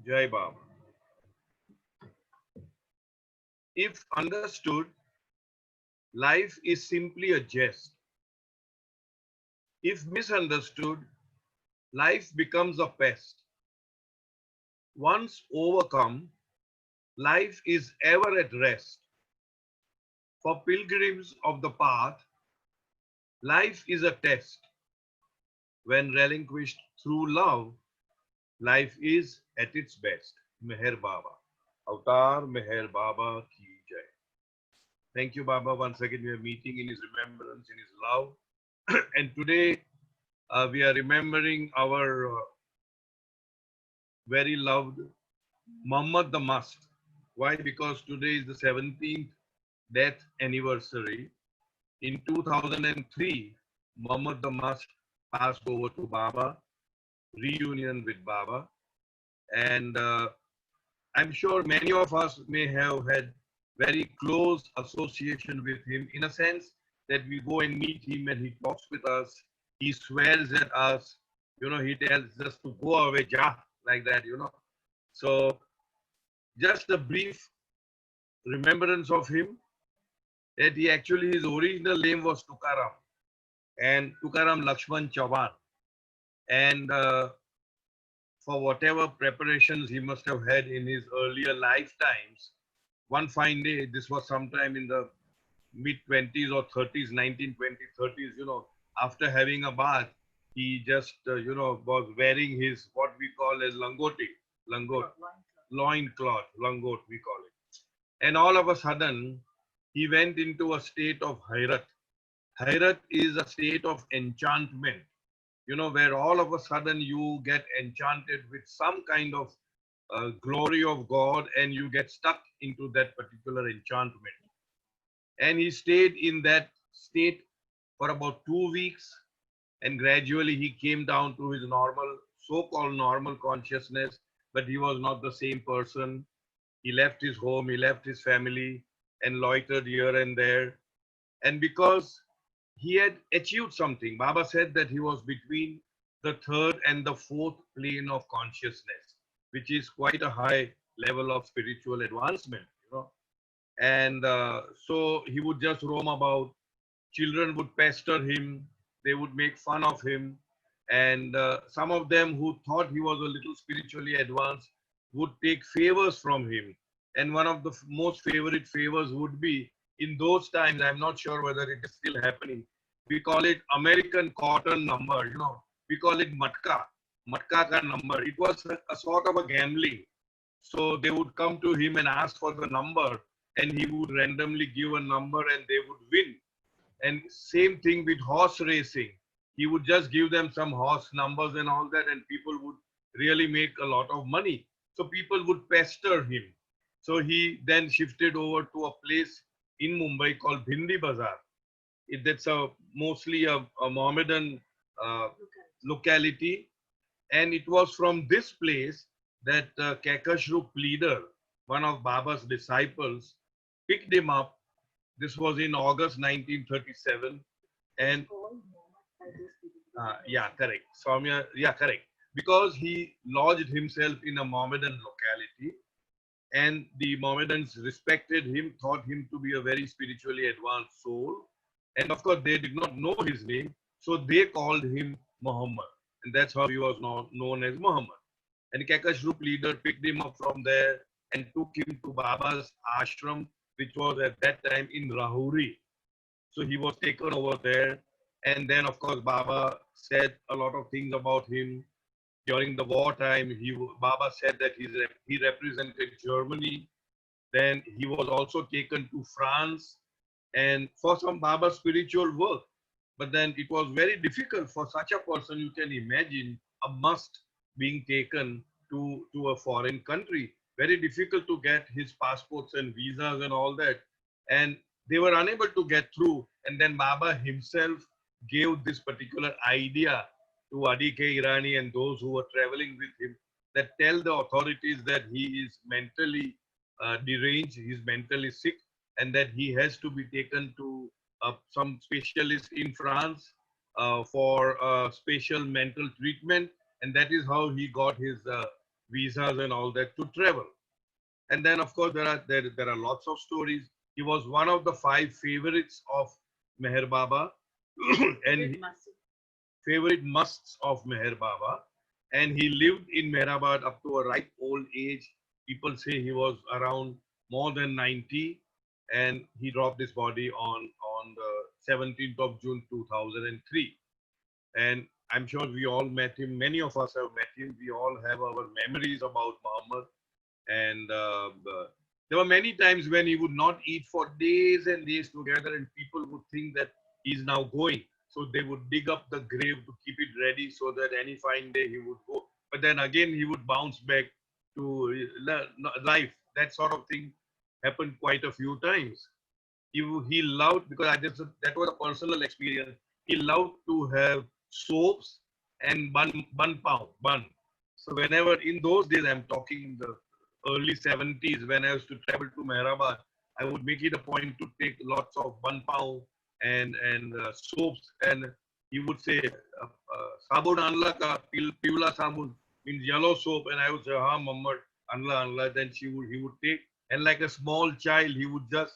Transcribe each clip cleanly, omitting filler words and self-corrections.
Jai Baba. If understood, life is simply a jest. If misunderstood, life becomes a pest. Once overcome, life is ever at rest. For pilgrims of the path, life is a test. When relinquished through love, life is at its best. Meher Baba. Avatar Meher Baba ki jai. Thank you, Baba. Once again, we are meeting in his remembrance, in his love. And today, we are remembering our very loved Mohammad the Mast. Why? Because today is the 17th death anniversary. In 2003, Mohammad the Mast passed over to Baba, reunion with Baba. And I'm sure many of us may have had very close association with him in a sense that we go and meet him and he talks with us. He swears at us. He tells us to go away, ja, like that. So just a brief remembrance of him that he actually, his original name was Tukaram and Tukaram Lakshman Chavan. And for whatever preparations he must have had in his earlier lifetimes, one fine day, this was sometime in the mid 20s or 30s, 1920s, 30s, after having a bath, he just, was wearing his, what we call as langot, loin cloth, langot, we call it. And all of a sudden, he went into a state of Hayrat. Hayrat is a state of enchantment, where all of a sudden you get enchanted with some kind of glory of God and you get stuck into that particular enchantment. And he stayed in that state for about 2 weeks, and gradually he came down to his normal, so-called normal consciousness, but he was not the same person. He left his home, he left his family, and loitered here and there. And because he had achieved something, Baba said that he was between the third and the fourth plane of consciousness, which is quite a high level of spiritual advancement. And so he would just roam about. Children would pester him, they would make fun of him, and some of them who thought he was a little spiritually advanced would take favors from him. And one of the most favorite favors would be, in those times, I'm not sure whether it is still happening, we call it American cotton number. We call it matka ka number. It was a sort of a gambling. So they would come to him and ask for the number, and he would randomly give a number and they would win. And same thing with horse racing. He would just give them some horse numbers and all that, and people would really make a lot of money. So people would pester him. So he then shifted over to a place in Mumbai called Bhindi Bazaar. That's mostly a Mohammedan uh, locality. And it was from this place that Kakashrup leader, one of Baba's disciples, picked him up. This was in August 1937. And yeah, correct. Soumya, yeah, correct. Because he lodged himself in a Mohammedan locality, and the Mohammedans respected him, thought him to be a very spiritually advanced soul. And of course, they did not know his name, so they called him Muhammad. And that's how he was known as Muhammad. And Kakashrup leader picked him up from there and took him to Baba's ashram, which was at that time in Rahuri. So he was taken over there. And then, of course, Baba said a lot of things about him. During the wartime, Baba said that he represented Germany. Then he was also taken to France and for some Baba spiritual work. But then it was very difficult for such a person. You can imagine a must being taken to a foreign country. Very difficult to get his passports and visas and all that. And they were unable to get through. And then Baba himself gave this particular idea to Adi K. Irani and those who were traveling with him, that tell the authorities that he is mentally deranged, he is mentally sick, and that he has to be taken to some specialist in France for special mental treatment. And that is how he got his visas and all that to travel. And then, of course, there are lots of stories. He was one of the 5 favorites of Meher Baba, and favorite musts of Meher Baba. And he lived in Mehrabad up to a ripe old age. People say he was around more than 90, and he dropped his body on the 17th of June 2003. And I'm sure we all met him. Many of us have met him. We all have our memories about Muhammad. And there were many times when he would not eat for days and days together, and people would think that he's now going. So they would dig up the grave to keep it ready so that any fine day he would go. But then again, he would bounce back to life. That sort of thing happened quite a few times. He loved, because that was a personal experience. He loved to have soaps and bun pound bun. So whenever in those days, I'm talking the early 70s, when I used to travel to Mehrabad, I would make it a point to take lots of bun pav and soaps, and he would say, "Sabun anla ka pivla sabun," means yellow soap, and I would say, "Ha, Muhammad, anla anla." Then he would take, and like a small child, he would just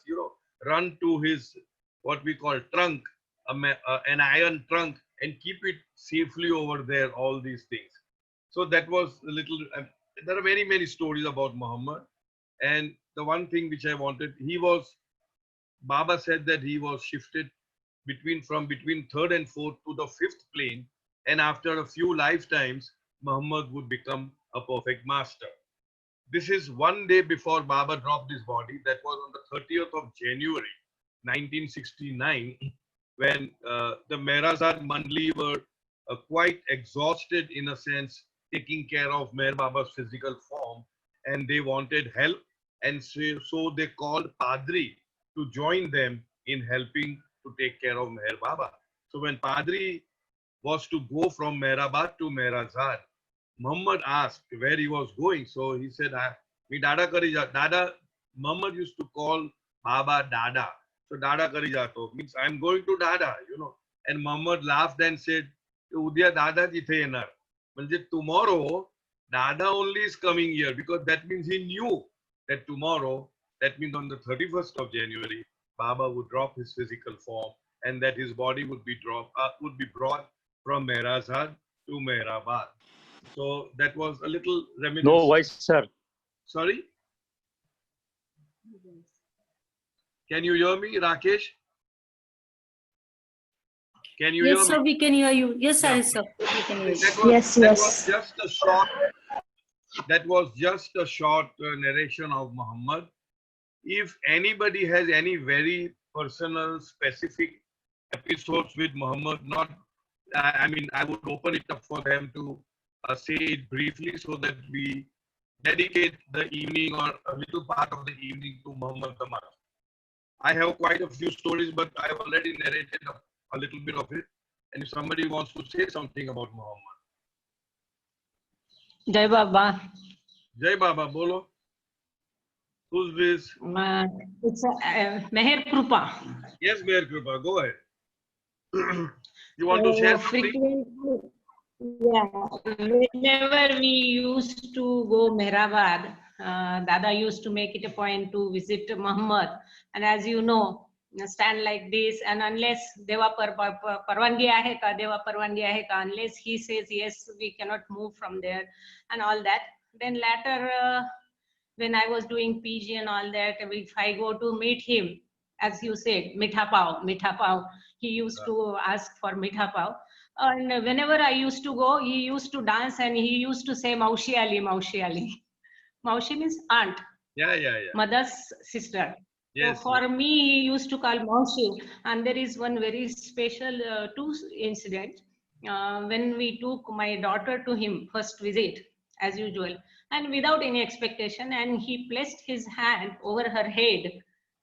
run to his what we call trunk, an iron trunk, and keep it safely over there. All these things. So that was a little. There are very many stories about Muhammad, and the one thing which I wanted, Baba said that he was shifted between third and fourth to the fifth plane, and after a few lifetimes, Muhammad would become a perfect master. This is one day before Baba dropped his body. That was on the 30th of January, 1969, when the Mehrazad Mandli were quite exhausted, in a sense, taking care of Meher Baba's physical form, and they wanted help. And so they called Padri to join them in helping to take care of Meher Baba. So when Padri was to go from Mehrabad to Mehrazad, Muhammad asked where he was going. So he said, "Me Dada kari ja." Dada, Muhammad used to call Baba Dada. So Dada kari jato means I'm going to Dada. And Muhammad laughed and said, "Udya Dada jithe yenar." Means tomorrow, Dada only is coming here, because that means he knew that tomorrow, that means on the 31st of January, Baba would drop his physical form, and that his body would be brought from Mehrazad to Mehrabad. So that was a little No reminiscence. voice, sir. Sorry? Can you hear me, Rakesh? Can you hear Yes, sir, me? we can hear you. Yes, Yeah. sir, we can hear you. That was just a short. That was just a short narration of Muhammad. If anybody has any very personal, specific episodes with Muhammad, not, I mean, I would open it up for them to say it briefly, so that we dedicate the evening or a little part of the evening to Muhammad the Mast. I have quite a few stories, but I have already narrated a little bit of it. And if somebody wants to say something about Muhammad. Jai Baba. Jai Baba, bolo. Who's this? It's Meher Krupa. Yes, Meher Kripa, go ahead. You want to share something? Whenever we used to go Mehrabad, Dada used to make it a point to visit Muhammad. And as you know, stand like this, and unless Deva Parwangi ahe ka, Deva Parwangi ahe ka, unless he says yes, we cannot move from there and all that. Then later, when I was doing PG and all that, if I go to meet him, as you said, mitha pav, he used to ask for mitha pav. And whenever I used to go, he used to dance and he used to say Maushi Ali, Maushi Ali. Maushi means aunt. Yeah. Mother's sister. Yes. So for me, he used to call Maushi. And there is one very special incident. When we took my daughter to him first visit, as usual, and without any expectation, and he placed his hand over her head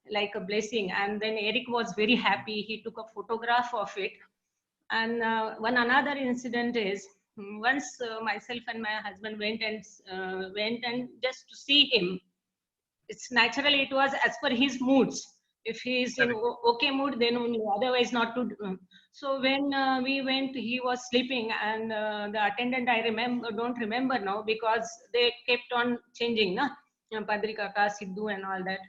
like a blessing. And then Eric was very happy. He took a photograph of it. And one another incident is, once myself and my husband went and just to see him. It's naturally, it was as per his moods. If he is in Correct. okay mood, then only, otherwise not to. So when we went, he was sleeping, and the attendant, I remember, don't remember now, because they kept on changing, na, Padri Kaka, Sidhu, and all that.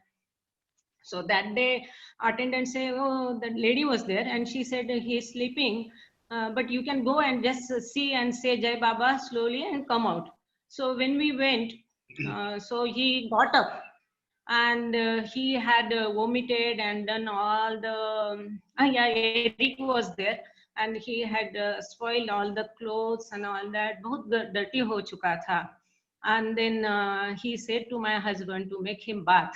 So that day, attendant say, "Oh, the lady was there, and she said he is sleeping, but you can go and just see and say Jai Baba slowly and come out." So when we went, so he got up, and he had vomited and done all the. Yeah, Eric was there, and he had spoiled all the clothes and all that. बहुत dirty हो चुका था. And then he said to my husband to make him bath,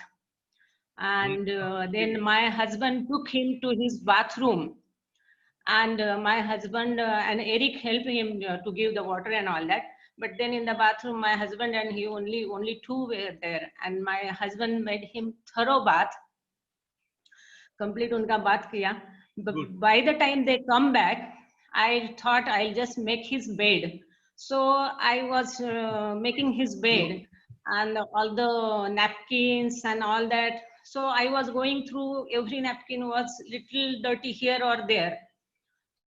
and then my husband took him to his bathroom, and my husband and Eric helped him to give the water and all that. But then in the bathroom, my husband and he, only two were there, and my husband made him thorough bath, complete उनका bath किया. But Good. by the time they come back, I thought I'll just make his bed. So I was making his bed, and all the napkins and all that. So I was going through, every napkin was little dirty here or there.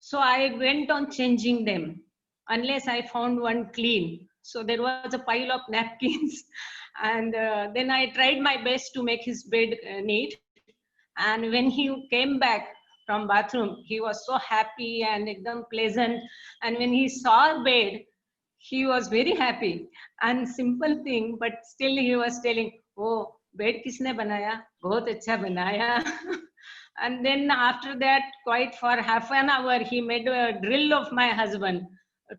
So I went on changing them unless I found one clean. So there was a pile of napkins, and then I tried my best to make his bed neat. And when he came back from bathroom, he was so happy and ekdam pleasant. And when he saw bed, he was very happy. And simple thing, but still he was telling, "Oh, bed kisne banaya? Bahut acha banaya." And then after that, quite for half an hour, he made a drill of my husband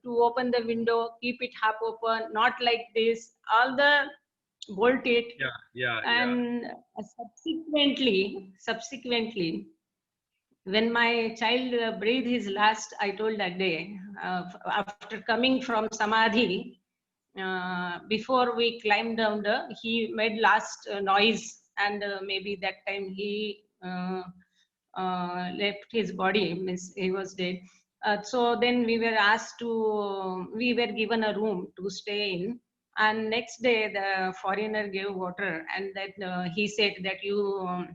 to open the window, keep it half open, not like this, all the bolt it. Yeah, yeah, yeah. And subsequently, when my child breathed his last, I told that day, after coming from Samadhi, before we climbed down he made last noise, and maybe that time he left his body, means he was dead. So then we were given a room to stay in, and next day the foreigner gave water, and that he said that you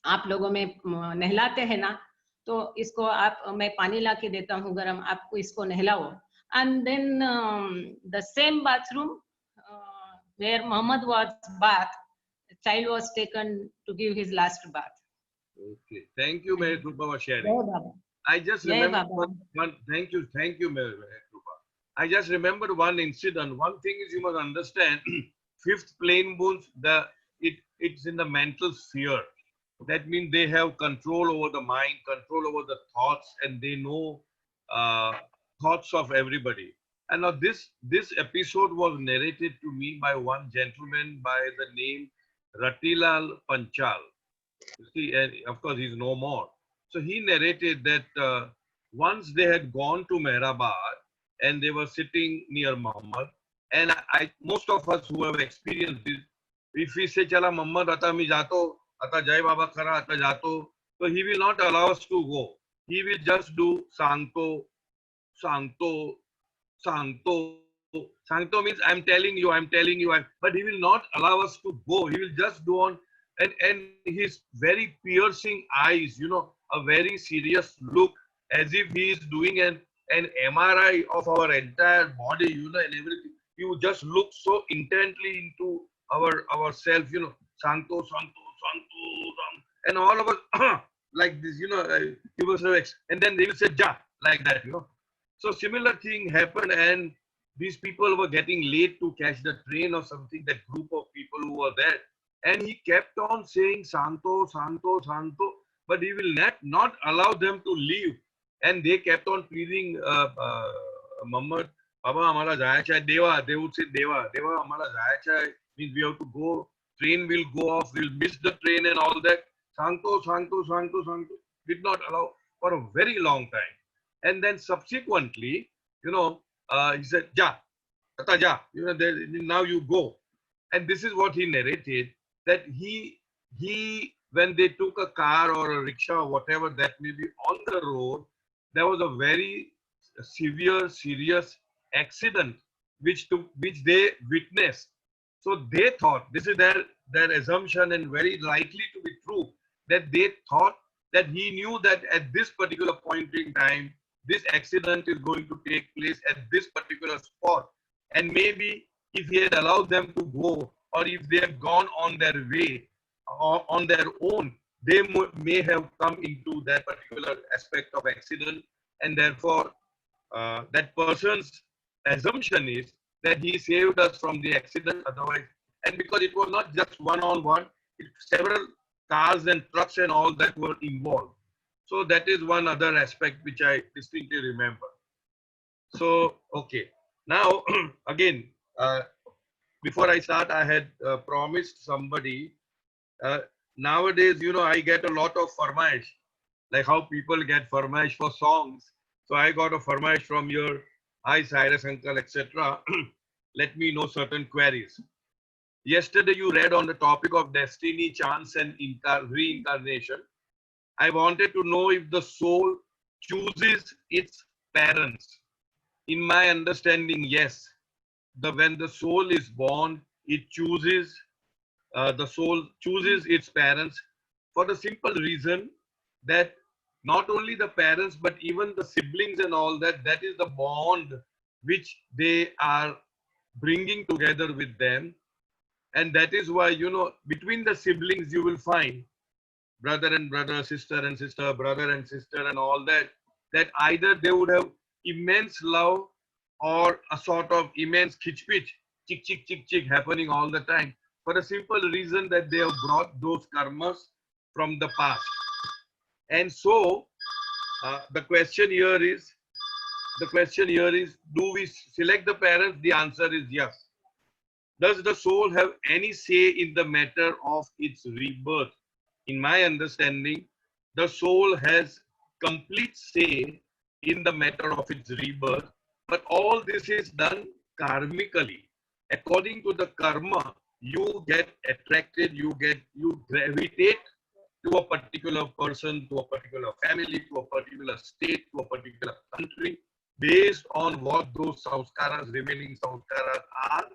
आप लोगों में नहलाते हैं ना, तो इसको आप, मैं पानी ला के देता हूँ गरम, आपको इसको नहलाओ. And then the same bathroom where Muhammad was bath, child was taken to give his last bath. Okay. Thank you, Mary Krupa, for sharing. Jai Baba. I just Jai remember Baba. thank you, Mary Krupa. I just remember one incident. One thing is, you must understand, fifth plane boons, it's in the mental sphere. That means they have control over the mind, control over the thoughts, and they know uh, thoughts of everybody. And now this episode was narrated to me by one gentleman by the name Ratilal Panchal. You see, and of course he's no more. So he narrated that once they had gone to Mehrabad and they were sitting near Muhammad, and most of us who have experienced this, if we say, "Chala Muhammad, ata mi jato, ata Jai Baba kara, ata jato," so he will not allow us to go. He will just do Santo, Santo, Santo. Santo means I'm telling you, but he will not allow us to go. He will just go on, and his very piercing eyes, a very serious look, as if he is doing an MRI of our entire body, and everything. He would just look so intently into ourselves, Santo, Santo, Santo, Santo, and all of us like this, he was, and then they will say Ja, like that. So similar thing happened, and these people were getting late to catch the train or something, that group of people who were there. And he kept on saying Santo, Santo, Santo, but he will not allow them to leave. And they kept on pleading, Muhammad, Baba, hamara jaya chai, Deva. They would say Deva, Deva, hamara jaya chai, means we have to go, train will go off, we'll miss the train and all that. Santo, Santo, Santo, Santo, did not allow for a very long time. And then subsequently, he said, Ja, Tata Ja, now you go. And this is what he narrated, that he when they took a car or a rickshaw or whatever that may be on the road, there was a very severe, serious accident which they witnessed. So they thought, this is their assumption and very likely to be true, that they thought that he knew that at this particular point in time, this accident is going to take place at this particular spot. And maybe if he had allowed them to go, or if they have gone on their way or on their own, they may have come into that particular aspect of accident. And therefore, that person's assumption is that he saved us from the accident otherwise. And because it was not just one on one, several cars and trucks and all that were involved. So that is one other aspect which I distinctly remember. So, okay. Now, again, before I start, I had promised somebody. Uh, Nowadays, I get a lot of farmaish, like how people get farmaish for songs. So I got a farmaish from your hi Cyrus uncle, etc. Let me know certain queries. Yesterday, you read on the topic of destiny, chance, and reincarnation. I wanted to know if the soul chooses its parents. In my understanding, yes. When the soul is born, the soul chooses its parents for the simple reason that not only the parents but even the siblings and all that, that is the bond which they are bringing together with them. And that is why, between the siblings you will find brother and brother, sister and sister, brother and sister, and all that, that either they would have immense love or a sort of immense kitch-pitch, chick, chick, chick, chick happening all the time for the simple reason that they have brought those karmas from the past. And so the question here is, do we select the parents? The answer is yes. Does the soul have any say in the matter of its rebirth? In my understanding, the soul has complete say in the matter of its rebirth, but all this is done karmically. According to the karma, you get attracted, you gravitate to a particular person, to a particular family, to a particular state, to a particular country, based on what those samskaras, remaining samskaras are,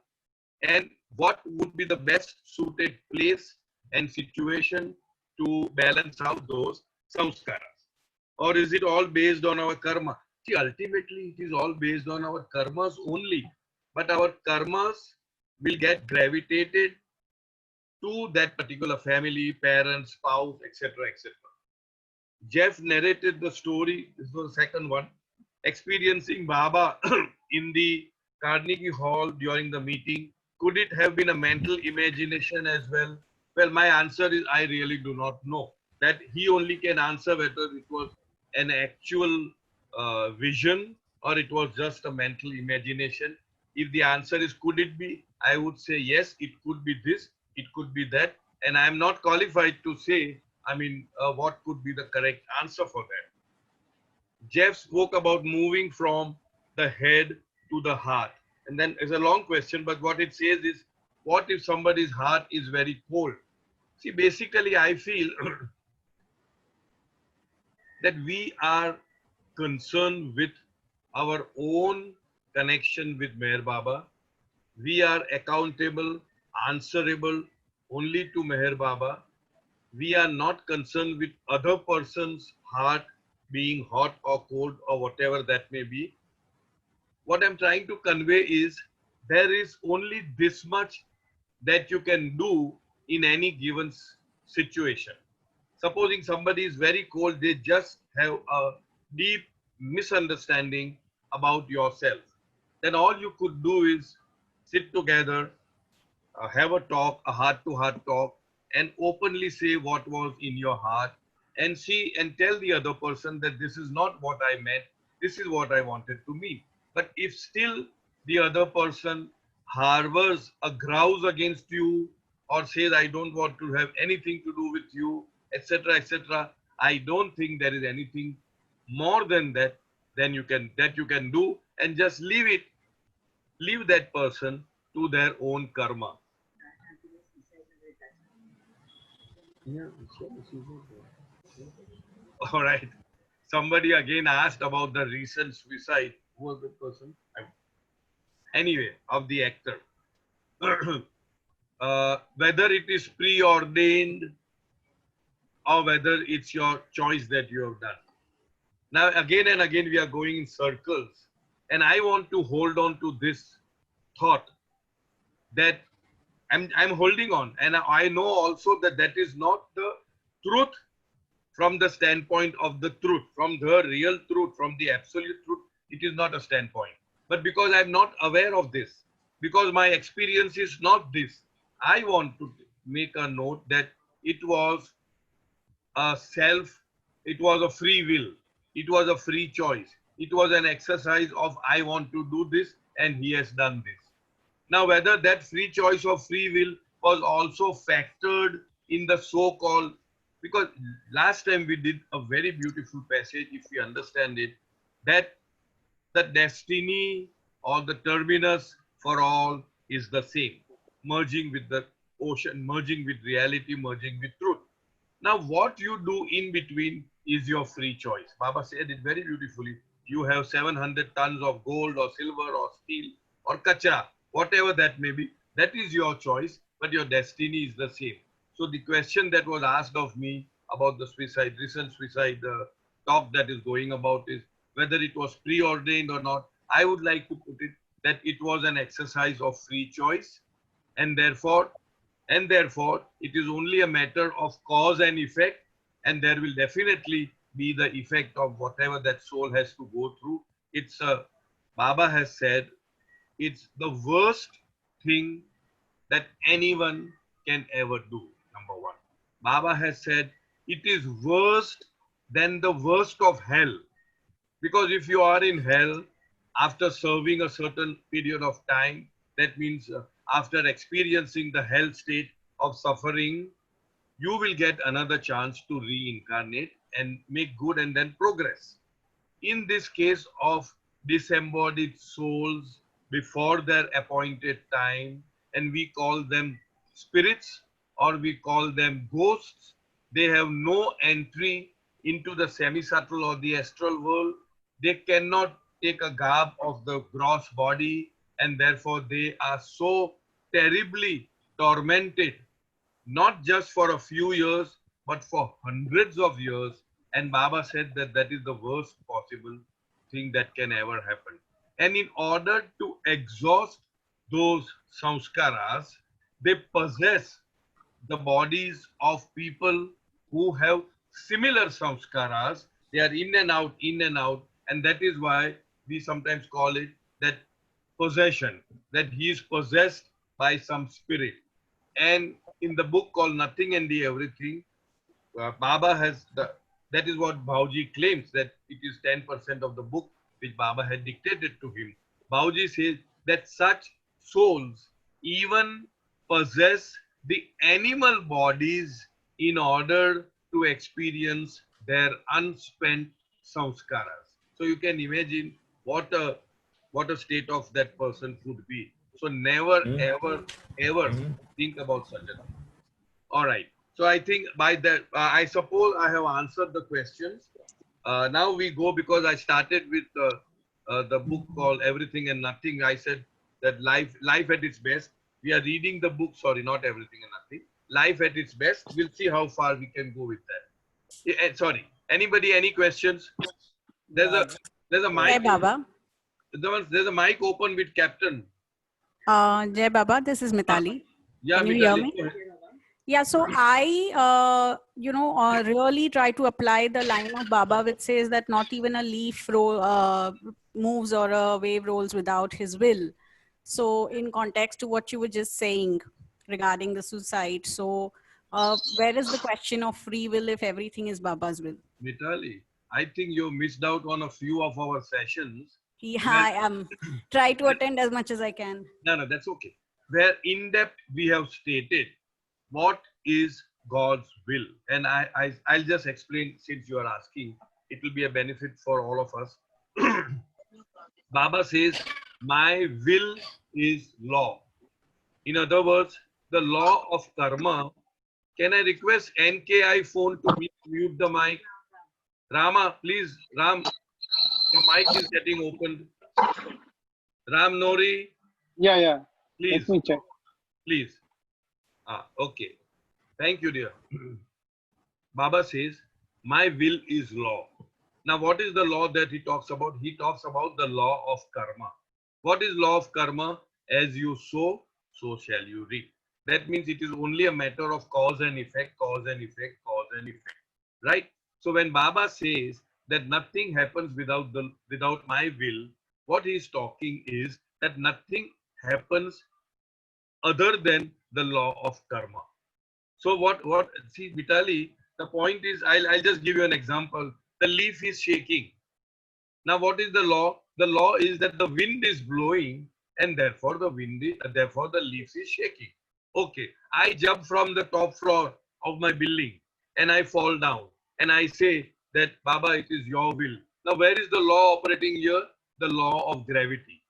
and what would be the best suited place and situation to balance out those samskaras. Or is it all based on our karma? See, ultimately, it is all based on our karmas only. But our karmas will get gravitated to that particular family, parents, spouse, etc., etc. Jeff narrated the story, this was the second one, experiencing Baba in the Carnegie Hall during the meeting. Could it have been a mental imagination as well? Well, my answer is I really do not know. That he only can answer whether it was an actual vision or it was just a mental imagination. If the answer is could it be, I would say yes, it could be this, it could be that. And I am not qualified to say, what could be the correct answer for that. Jeff spoke about moving from the head to the heart. And then it's a long question, but what it says is, what if somebody's heart is very cold? See, basically, I feel that we are concerned with our own connection with Meher Baba. We are accountable, answerable only to Meher Baba. We are not concerned with other person's heart being hot or cold or whatever that may be. What I'm trying to convey is there is only this much that you can do in any given situation. Supposing somebody is very cold, they just have a deep misunderstanding about yourself. Then all you could do is sit together, have a talk, a heart to heart talk, and openly say what was in your heart and see and tell the other person that this is not what I meant, this is what I wanted to mean. But if still the other person harbors a grouse against you or says, I don't want to have anything to do with you, etc., etc., I don't think there is anything more than that you can do, and just leave that person to their own karma. Yeah, all right. Somebody again asked about the recent suicide. Who was the person? Anyway, of the actor. Whether it is preordained or whether it's your choice that you have done. Now, again and again, we are going in circles. And I want to hold on to this thought that I'm holding on. And I know also that that is not the truth from the standpoint of the truth, from the real truth, from the absolute truth. It is not a standpoint. But because I'm not aware of this, because my experience is not this, I want to make a note that it was a self, it was a free will, it was a free choice, it was an exercise of I want to do this and he has done this. Now, whether that free choice or free will was also factored in the so-called, because last time we did a very beautiful passage, if we understand it, that the destiny or the terminus for all is the same, merging with the ocean, merging with reality, merging with truth. Now, what you do in between is your free choice. Baba said it very beautifully. You have 700 tons of gold or silver or steel or kachra, whatever that may be. That is your choice, but your destiny is the same. So the question that was asked of me about the suicide, recent suicide talk that is going about is whether it was preordained or not. I would like to put it that it was an exercise of free choice, and therefore it is only a matter of cause and effect, and there will definitely be the effect of whatever that soul has to go through. It's a, Baba has said, it's the worst thing that anyone can ever do. Number one, Baba has said it is worse than the worst of hell, because if you are in hell after serving a certain period of time, that means after experiencing the hell state of suffering, you will get another chance to reincarnate and make good and then progress. In this case of disembodied souls before their appointed time, and we call them spirits or we call them ghosts, they have no entry into the semi-subtle or the astral world. They cannot take a garb of the gross body, and therefore they are so terribly tormented, not just for a few years, but for hundreds of years. And Baba said that that is the worst possible thing that can ever happen. And in order to exhaust those samskaras, they possess the bodies of people who have similar samskaras. They are in and out, and that is why we sometimes call it that possession, that he is possessed by some spirit. And in the book called Nothing and the Everything, Baba has the, that is what Bauji claims, that it is 10% of the book which Baba had dictated to him. Bauji says that such souls even possess the animal bodies in order to experience their unspent samskaras. So you can imagine what a state of that person could be. So never, ever, ever think about such a thing. All right. So I think by that, I suppose I have answered the questions. Now we go, because I started with the book called Everything and Nothing. I said that life at its best. We are reading the book. Sorry, not Everything and Nothing. Life at its best. We'll see how far we can go with that. Sorry. Anybody? Any questions? There's a Jai mic. Baba. There's a mic open with Captain. Jai Baba, this is Mitali. Yeah, Can you hear Mitali, me? go ahead. Yeah, so I, really try to apply the line of Baba which says that not even a leaf moves or a wave rolls without his will. So in context to what you were just saying regarding the suicide, so where is the question of free will if everything is Baba's will? Mitali, I think you missed out on a few of our sessions. Yeah, where- I am. Try to attend as much as I can. No, that's okay. Where in depth we have stated what is God's will. And I'll just explain, since you are asking. It will be a benefit for all of us. Baba says, my will is law. In other words, the law of karma. Can I request NKI phone to mute the mic? Rama, please, Ram, the mic is getting opened. Ram Nori, Yeah. please, Let me check. please. Okay. Thank you, dear. Baba says, my will is law. Now, what is the law that he talks about? He talks about the law of karma. What is law of karma? As you sow, so shall you reap. That means it is only a matter of cause and effect, cause and effect, cause and effect. Right? So when Baba says that nothing happens without my will, what he is talking is that nothing happens other than the law of karma. So what see Vitali, the point is I'll just give you an example. The leaf is shaking. Now what is the law? The law is that the wind is blowing and therefore therefore the leaf is shaking. Okay, I jump from the top floor of my building and I fall down and I say that Baba, it is your will. Now where is the law operating here? The law of gravity.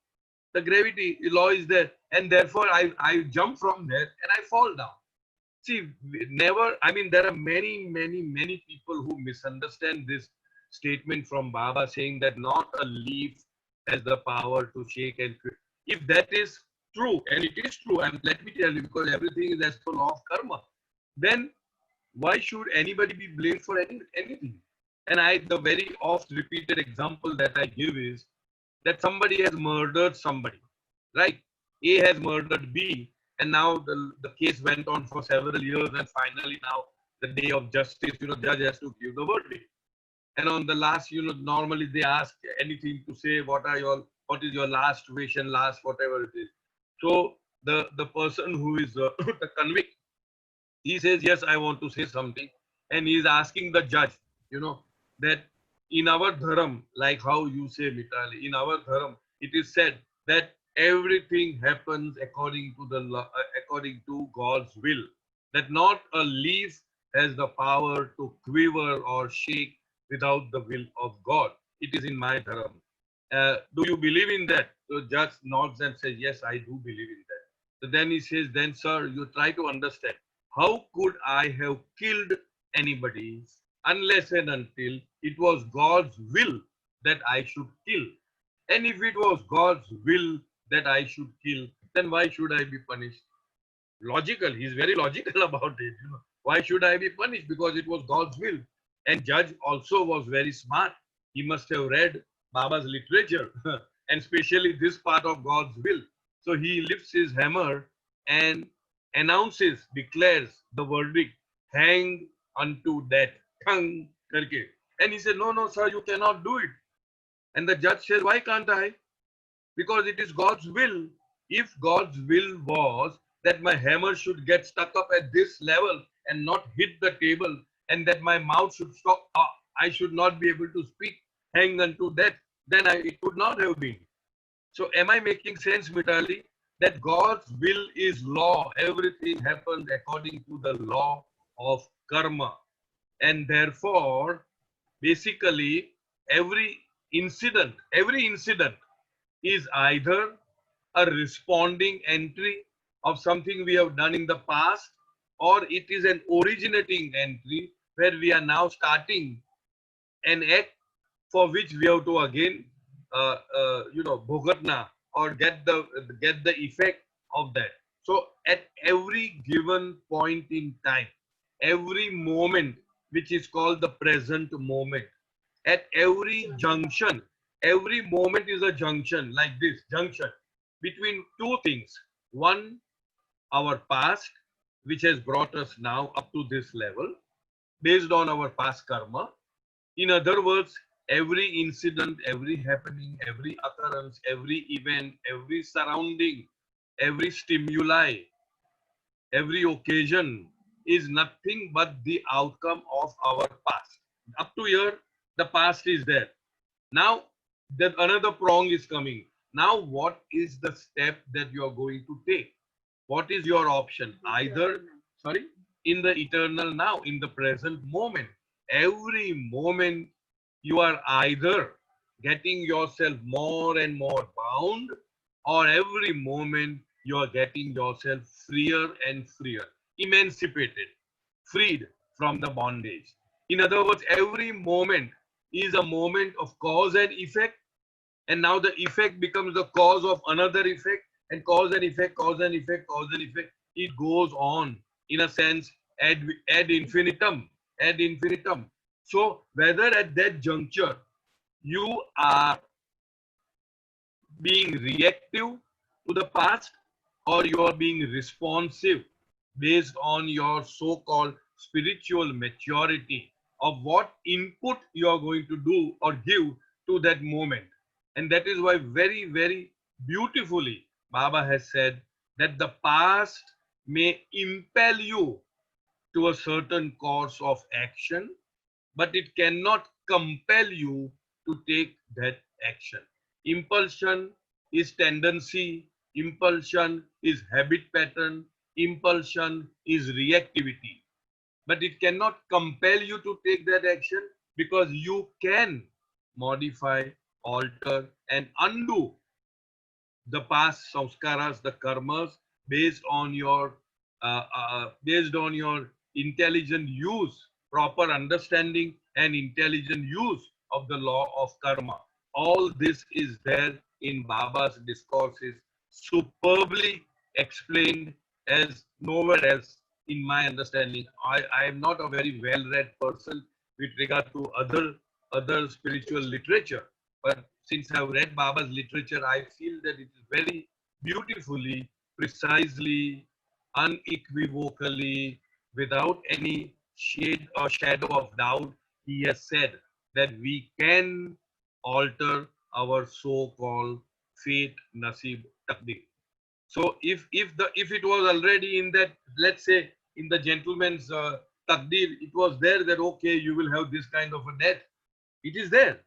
The gravity law is there and therefore I jump from there and I fall down. See, never, I mean, there are many people who misunderstand this statement from Baba saying that not a leaf has the power to shake and quit. If that is true, and it is true, and let me tell you, because everything is as per law of karma, then why should anybody be blamed for anything? And the very oft repeated example that I give is that somebody has murdered somebody, right? A has murdered B, and now the case went on for several years, and finally now the day of justice, judge has to give the verdict. And on the last, normally they ask anything to say, what is your last wish and last whatever it is. So the person who is the convict, he says, yes, I want to say something, and he is asking the judge, that in our dharam, like how you say Mitali, in our dharam, it is said that everything happens according to God's will. That not a leaf has the power to quiver or shake without the will of God. It is in my dharam. Do you believe in that? So judge nods and says, yes, I do believe in that. So then he says, then sir, you try to understand. How could I have killed anybody unless and until it was God's will that I should kill? And if it was God's will that I should kill, then why should I be punished? Logical. He's very logical about it. Why should I be punished? Because it was God's will. And judge also was very smart. He must have read Baba's literature and especially this part of God's will. So he lifts his hammer and announces, declares the verdict, hang unto death. Thang karke. And he said, no, no, sir, you cannot do it. And the judge says, why can't I? Because it is God's will. If God's will was that my hammer should get stuck up at this level and not hit the table, and that my mouth should stop, I should not be able to speak, hang unto death, then it would not have been. So am I making sense, Mitali? That God's will is law. Everything happens according to the law of karma. And therefore, basically, every incident is either a responding entry of something we have done in the past, or it is an originating entry where we are now starting an act for which we have to again, bhogatna or get the effect of that. So at every given point in time, every moment, which is called the present moment, at every junction, every moment is a junction like this junction between two things. One, our past, which has brought us now up to this level based on our past karma. In other words, every incident, every happening, every occurrence, every event, every surrounding, every stimuli, every occasion is nothing but the outcome of our past. Up to here, the past is there. Now, that another prong is coming. Now, what is the step that you are going to take? What is your option? Either, sorry, in the eternal now, in the present moment. Every moment you are either getting yourself more and more bound, or every moment you are getting yourself freer and freer, emancipated, freed from the bondage. In other words, every moment is a moment of cause and effect, and now the effect becomes the cause of another effect, and cause and effect, cause and effect, cause and effect. It goes on in a sense ad infinitum. ad infinitum. So whether at that juncture you are being reactive to the past or you are being responsive based on your so-called spiritual maturity of what input you are going to do or give to that moment. And that is why very, very beautifully Baba has said that the past may impel you to a certain course of action, but it cannot compel you to take that action. Impulsion is tendency, impulsion is habit pattern, impulsion is reactivity. But it cannot compel you to take that action because you can modify, alter, and undo the past samskaras, the karmas, based on your intelligent use, proper understanding, and intelligent use of the law of karma. All this is there in Baba's discourses, superbly explained as nowhere else in my understanding. I am not a very well-read person with regard to other spiritual literature, but since I've read Baba's literature, I feel that it is very beautifully, precisely, unequivocally, without any shade or shadow of doubt, he has said that we can alter our so-called fate, nasib, taqdeer. So if it was already in that, let's say in the gentleman's taqdeer, it was there that okay, you will have this kind of a death. It is there,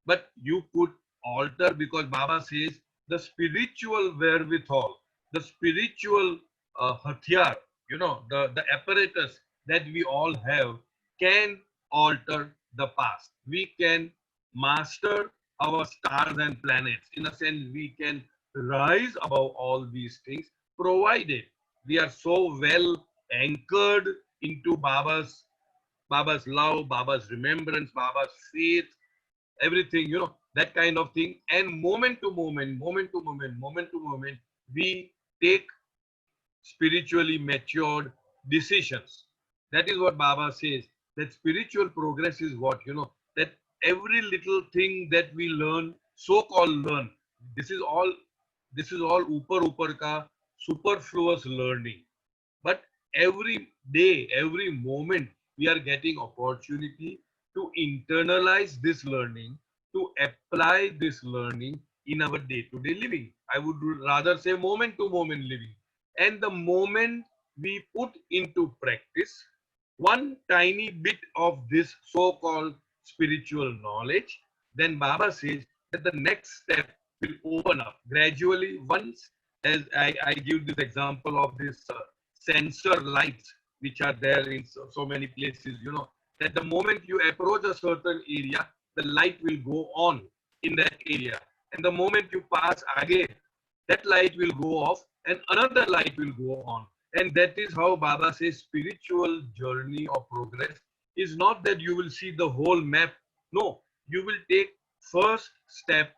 but you could alter because Baba says the spiritual wherewithal, the spiritual hathiyar, the apparatus that we all have can alter the past. We can master our stars and planets. In a sense, we can rise above all these things, provided we are so well anchored into Baba's love, Baba's remembrance, Baba's faith, everything, that kind of thing. And moment to moment, we take spiritually matured decisions. That is what Baba says, that spiritual progress is what, that every little thing that we learn, so-called learn, this is all, upar ka superfluous learning. But every day, every moment, we are getting opportunity to internalize this learning, to apply this learning in our day-to-day living. I would rather say moment-to-moment living. And the moment we put into practice one tiny bit of this so-called spiritual knowledge, then Baba says that the next step will open up gradually. Once, as I give this example of this sensor lights which are there in so many places, that the moment you approach a certain area, the light will go on in that area. And the moment you pass again, that light will go off and another light will go on. And that is how Baba says spiritual journey or progress is not that you will see the whole map. No, you will take first step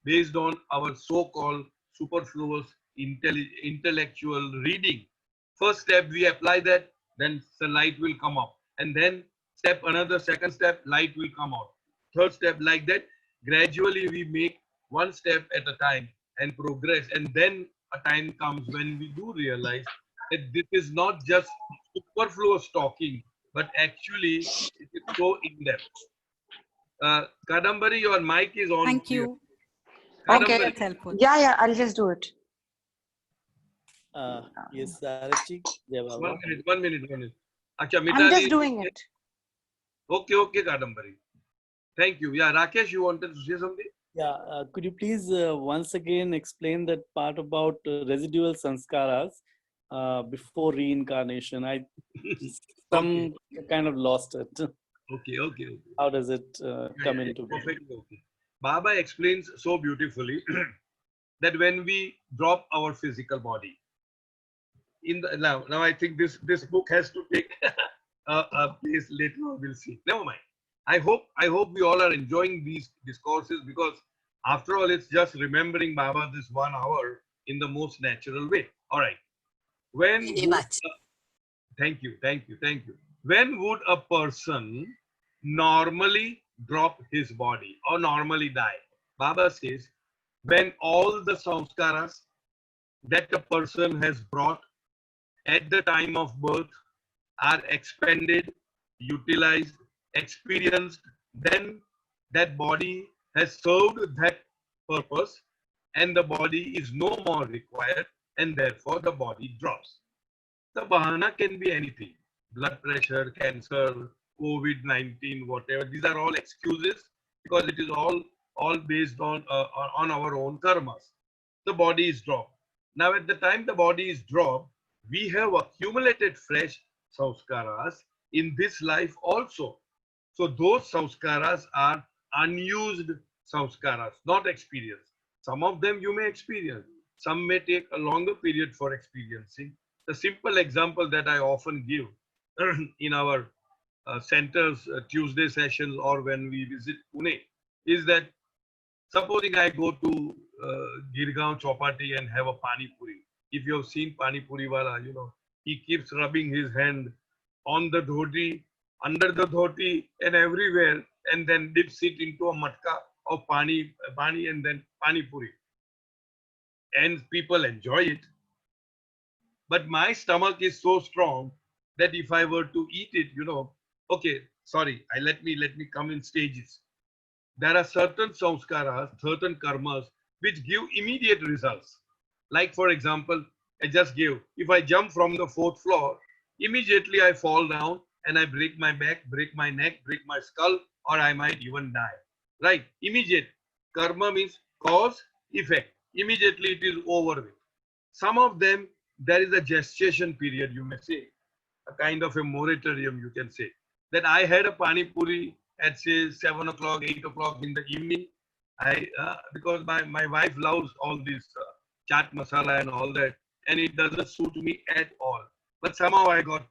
based on our so-called superfluous intellectual reading. First step, we apply that, then the light will come up. And then second step, light will come out. Third step, like that. Gradually, we make one step at a time and progress. And then a time comes when we do realize that this is not just superfluous talking, but actually it is so in-depth. Kadambari, your mic is on. Thank you. Okay. That's helpful. Yeah, I'll just do it. Yes, Archie. One minute. Acha, I'm just doing it. Okay, Kadambari. Thank you. Yeah, Rakesh, you wanted to say something? Yeah, could you please once again explain that part about residual sanskaras before reincarnation? I kind of lost it. Okay. How does it come into being? Perfectly okay. Baba explains so beautifully that when we drop our physical body, now I think this book has to take a place later on. We'll see. Never mind. I hope we all are enjoying these discourses, because after all, it's just remembering Baba this 1 hour in the most natural way. All right. Thank you. when would a person normally drop his body or normally die? Baba says, when all the samskaras that a person has brought at the time of birth are expended, utilized, experienced, then that body has served that purpose and the body is no more required and therefore the body drops. The bahana can be anything: blood pressure, cancer, COVID 19, whatever. These are all excuses because it is all based on our own karmas. The body is dropped. Now, at the time the body is dropped, we have accumulated fresh samskaras in this life also. So those samskaras are unused samskaras, not experienced. Some of them you may experience. Some may take a longer period for experiencing. The simple example that I often give in our centers, Tuesday sessions, or when we visit Pune, is that supposing I go to Girgaon Chowpatty and have a pani puri. If you have seen pani puri wala, he keeps rubbing his hand on the dhoti, under the dhoti, and everywhere, and then dips it into a matka of pani, and then pani puri. And people enjoy it. But my stomach is so strong that if I were to eat it, okay, sorry, let me come in stages. There are certain samskaras, certain karmas, which give immediate results. Like, for example, I just gave, if I jump from the fourth floor, immediately I fall down and I break my back, break my neck, break my skull, or I might even die. Right? Immediate. Karma means cause, effect. Immediately it is over with. Some of them, there is a gestation period, you may say, a kind of a moratorium, you can say. That I had a pani puri at say 7 o'clock, 8 o'clock in the evening. Because my wife loves all this chaat masala and all that, and it doesn't suit me at all. But somehow I got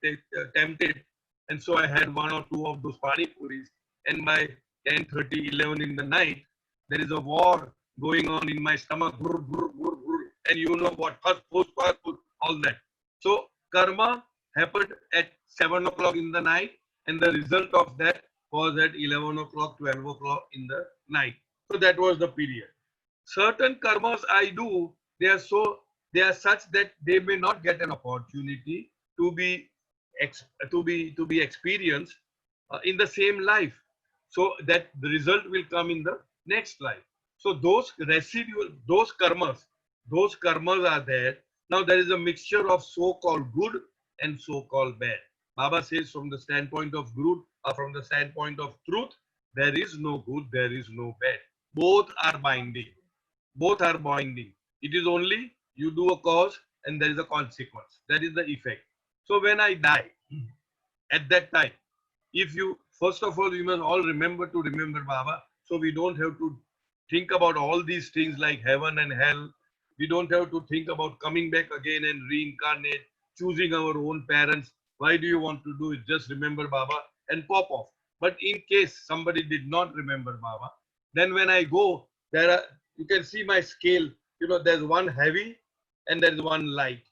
tempted, and so I had one or two of those pani puris. And by 10:30, 11 in the night, there is a war going on in my stomach, and you know what, all that. So karma happened at 7 o'clock in the night, and the result of that was at 11 o'clock, 12 o'clock in the night. So that was the period. Certain karmas I do, they are such that they may not get an opportunity to be to be experienced in the same life. So that the result will come in the next life. So those residual, those karmas are there. Now there is a mixture of so-called good and so-called bad. Baba says from the standpoint of good, or from the standpoint of truth, there is no good, there is no bad. Both are binding. Both are binding. It is only you do a cause and there is a consequence. That is the effect. So when I die, at that time, if you, first of all, you must all remember to remember Baba. So we don't have to think about all these things like heaven and hell. We don't have to think about coming back again and reincarnate, choosing our own parents. Why do you want to do it? Just remember Baba and pop off. But in case somebody did not remember Baba, then when I go, you can see my scale. There's one heavy and there's one light.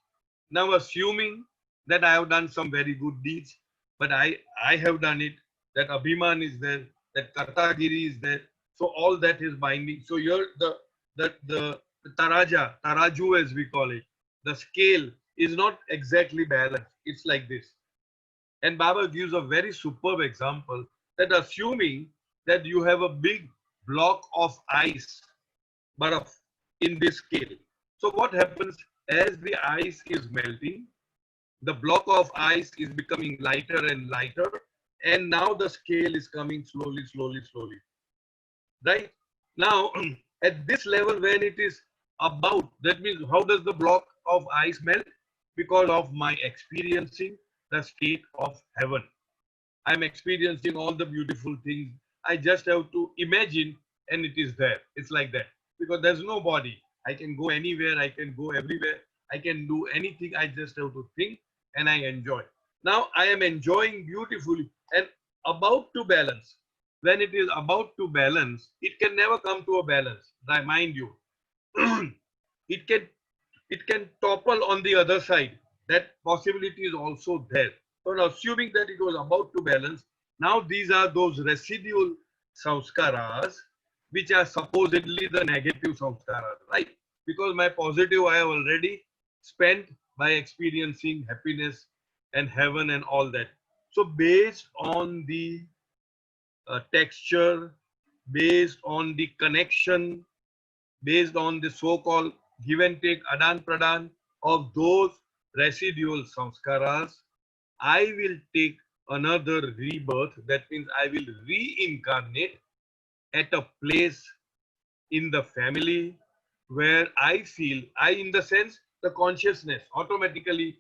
Now, assuming that I have done some very good deeds, but I have done it, that Abhiman is there, that Kartagiri is there. So all that is binding. So you're the Taraju as we call it, the scale is not exactly balanced. It's like this. And Baba gives a very superb example that assuming that you have a big block of ice, baraf, in this scale. So what happens as the ice is melting, the block of ice is becoming lighter and lighter, and now the scale is coming slowly, slowly, slowly. Right? Now, at this level, when it is about, that means how does the block of ice melt? Because of my experiencing the state of heaven. I'm experiencing all the beautiful things. I just have to imagine and it is there. It's like that. Because there's no body. I can go anywhere. I can go everywhere. I can do anything. I just have to think and I enjoy. Now I am enjoying beautifully and about to balance. When it is about to balance, it can never come to a balance. I mind you. it can it can topple on the other side. That possibility is also there. or assuming that it was about to balance. Now these are those residual samskaras, which are supposedly the negative samskaras, right? Because my positive I have already spent by experiencing happiness and heaven and all that. So based on the texture, based on the connection, based on the so-called give and take, adan pradan of those residual samskaras, I will take another rebirth. That means I will reincarnate at a place in the family where I feel, in the sense, the consciousness automatically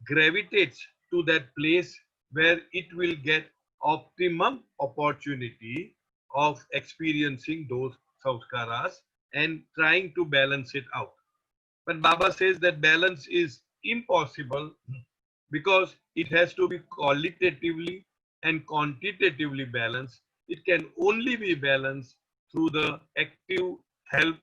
gravitates to that place where it will get optimum opportunity of experiencing those samskaras and trying to balance it out. But Baba says that balance is impossible because it has to be qualitatively and quantitatively balanced. It can only be balanced through the active help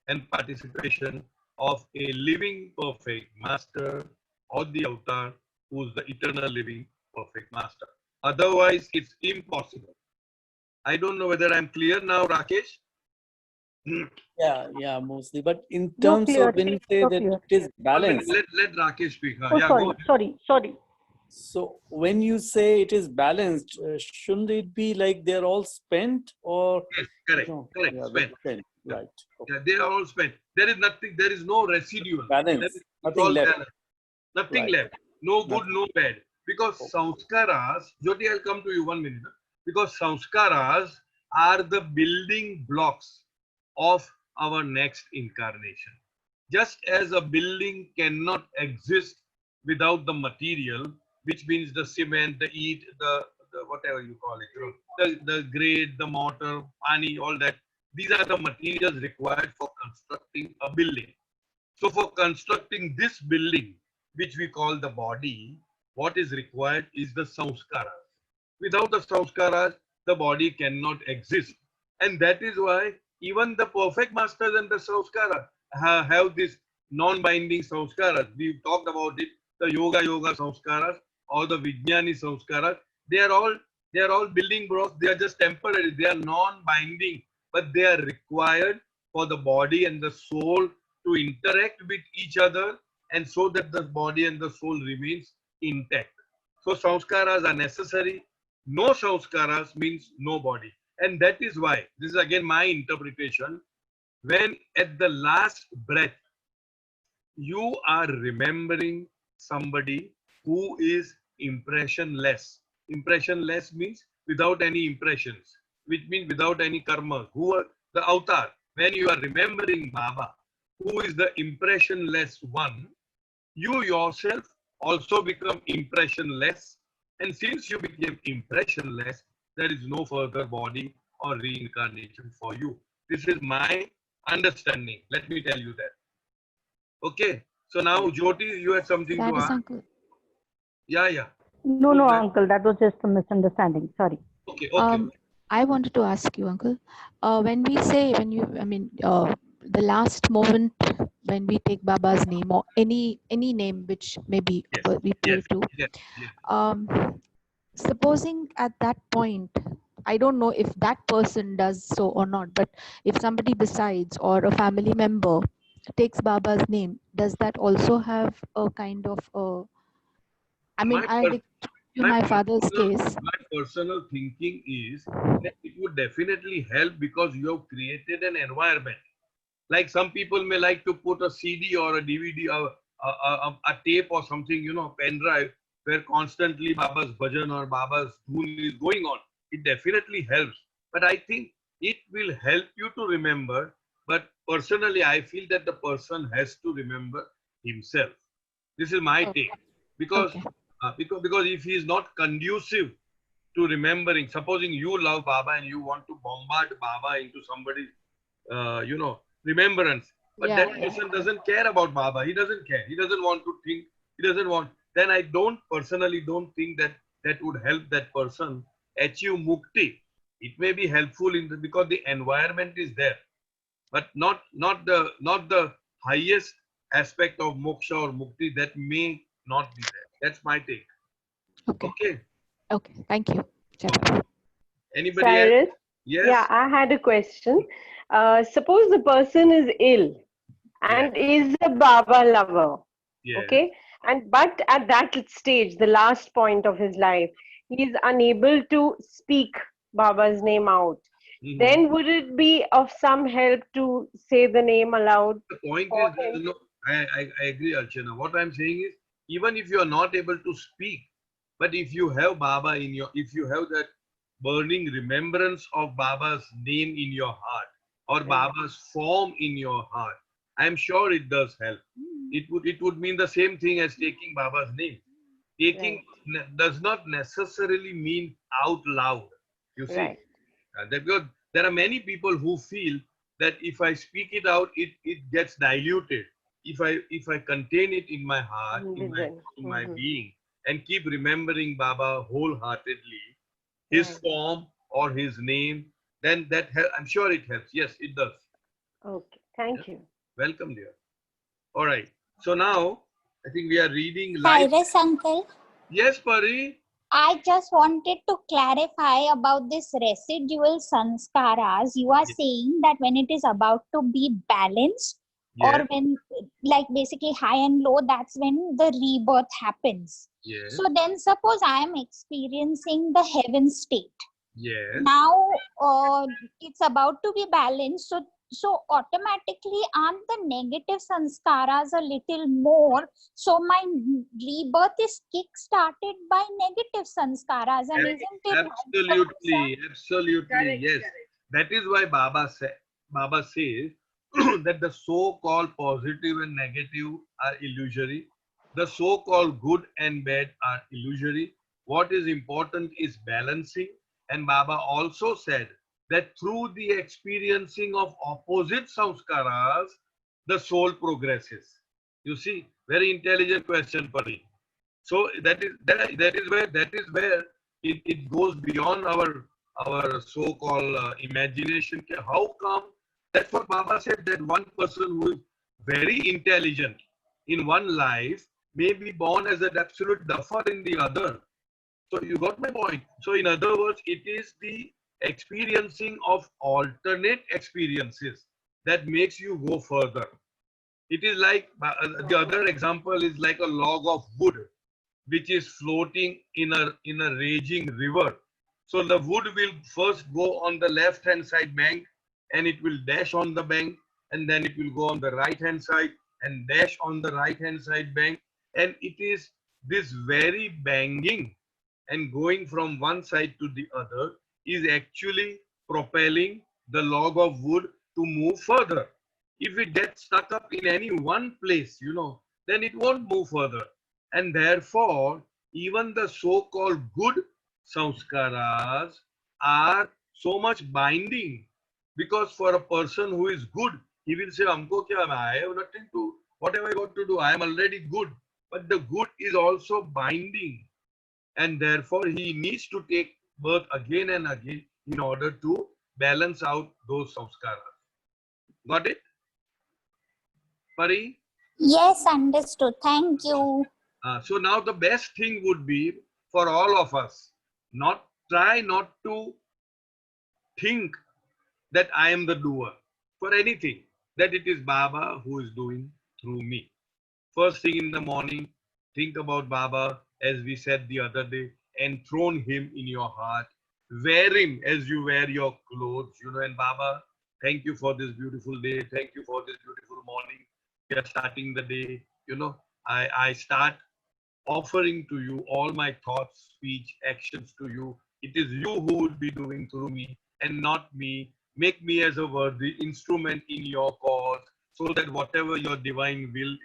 and participation of a living perfect master or the avatar who's the eternal living perfect master. Otherwise, it's impossible. I don't know whether I'm clear now, Rakesh. Yeah, mostly. But in No, terms clear. of when you say So that clear. it is 1 minute, balanced, let Rakesh speak. Oh, Yeah, go ahead. sorry. so when you say it is balanced, shouldn't it be like they're all spent or Yes, correct, no? correct, Yeah, spent. they're spent. Right. Okay. Yeah, they are all spent. There is nothing, there is no residual. Balance. It's Nothing all left. balanced. Nothing Right. left. No good, Nothing. no bad. Because Okay. samskaras, Jyoti, I'll come to you 1 minute. Because samskaras are the building blocks of our next incarnation. Just as a building cannot exist without the material, which means the cement, the heat, the whatever you call it, the grade, the mortar, pani, all that. These are the materials required for constructing a building. So for constructing this building, which we call the body, what is required is the samskaras. Without the samskaras, the body cannot exist. And that is why even the perfect masters and the samskara have this non-binding samskaras. We've talked about it, the yoga samskaras or the vijnani samskaras. They are all building blocks. They are just temporary. They are non-binding, but they are required for the body and the soul to interact with each other, and so that the body and the soul remains intact. So samskaras are necessary. No samskaras means no body. And that is why, this is again my interpretation, when at the last breath you are remembering somebody who is impressionless. Impressionless means without any impressions, which means without any karma. Who are the avatar? When you are remembering Baba, who is the impressionless one, you yourself also become impressionless. And since you became impressionless, there is no further body or reincarnation for you. This is my understanding. Let me tell you that. Okay. So now, Jyoti, you had something to That is ask? uncle. Yeah. No, Who's that? uncle, that was just a misunderstanding. Sorry. Okay. I wanted to ask you, uncle, when we say, the last moment when we take Baba's name or any name which maybe we pray to, Yes. supposing at that point, I don't know if that person does so or not, but if somebody besides or a family member takes Baba's name, does that also have a kind of in my father's case. My personal thinking is that it would definitely help because you have created an environment. Like some people may like to put a CD or a DVD or a tape or something, pen drive, where constantly Baba's bhajan or Baba's dhoon is going on. It definitely helps. But I think it will help you to remember. But personally, I feel that the person has to remember himself. This is my take. Because, Okay. because if he is not conducive to remembering, supposing you love Baba and you want to bombard Baba into somebody's, remembrance, but that person doesn't care about Baba. He doesn't care. He doesn't want to think. He doesn't want. Then I personally don't think that that would help that person achieve mukti. It may be helpful because the environment is there, but not the highest aspect of moksha or mukti. That may not be there. That's my take. Okay. Okay. Okay. Thank you. Chalo. Anybody else? Cyrus, Yes. yeah, I had a question. Suppose the person is ill Yeah. and is a Baba lover, Yes. okay? And but at that stage, the last point of his life, he is unable to speak Baba's name out. Mhm. Then would it be of some help to say the name aloud The point for is, there is him? no, I agree, Archana. What I'm saying is, even if you are not able to speak, but if you have Baba in your, if you have that burning remembrance of Baba's name in your heart or Right. Baba's form in your heart, I'm sure it does help. It would mean the same thing as taking Baba's name. Taking Right. does not necessarily mean out loud. You see, Right. because there are many people who feel that if I speak it out, it gets diluted. If I contain it in my heart, Within. in my Mhm. being, and keep remembering Baba wholeheartedly, his Right. form or his name, then I'm sure it helps. Yes, it does. Okay. Yeah. Thank you. Welcome, dear. All right. So now I think we are reading life. Cyrus uncle, Yes, Pari. I just wanted to clarify about this residual sanskaras. You are Yes. saying that when it is about to be balanced, or Yes. when, like, basically high and low, that's when the rebirth happens. Yes. So then suppose I am experiencing the heaven state. Yes. Now it's about to be balanced, so automatically aren't the negative sanskaras a little more, so my rebirth is kick started by negative sanskaras, and isn't it vice versa? Absolutely, yes. That is why Baba says that the so-called positive and negative are illusory. The so-called good and bad are illusory. What is important is balancing. And Baba also said that through the experiencing of opposite samskaras, the soul progresses. You see, very intelligent question, Pari. So that is where it goes beyond our so-called imagination. How come? That's what Baba said, that one person who is very intelligent in one life may be born as an absolute duffer in the other. So you got my point. So in other words, it is the experiencing of alternate experiences that makes you go further. It is like the other example is like a log of wood which is floating in a raging river. So the wood will first go on the left hand side bank and it will dash on the bank, and then it will go on the right hand side and dash on the right hand side bank, and it is this very banging and going from one side to the other is actually propelling the log of wood to move further. If it gets stuck up in any one place, then it won't move further. And therefore, even the so-called good samskaras are so much binding, because for a person who is good, he will say, "Amko kya, I have nothing to, what have I got to do? I am already good." But the good is also binding, and therefore he needs to take birth again and again in order to balance out those samskaras. Got it, Pari? Yes, understood. Thank you. So now the best thing would be for all of us, try not to think that I am the doer for anything, that it is Baba who is doing through me. First thing in the morning, think about Baba, as we said the other day, enthrone him in your heart. Wear him as you wear your clothes, and Baba, thank you for this beautiful day. Thank you for this beautiful morning. We are starting the day. I start offering to you all my thoughts, speech, actions to you. It is you who would be doing through me and not me. Make me as a worthy instrument in your cause, so that whatever your divine will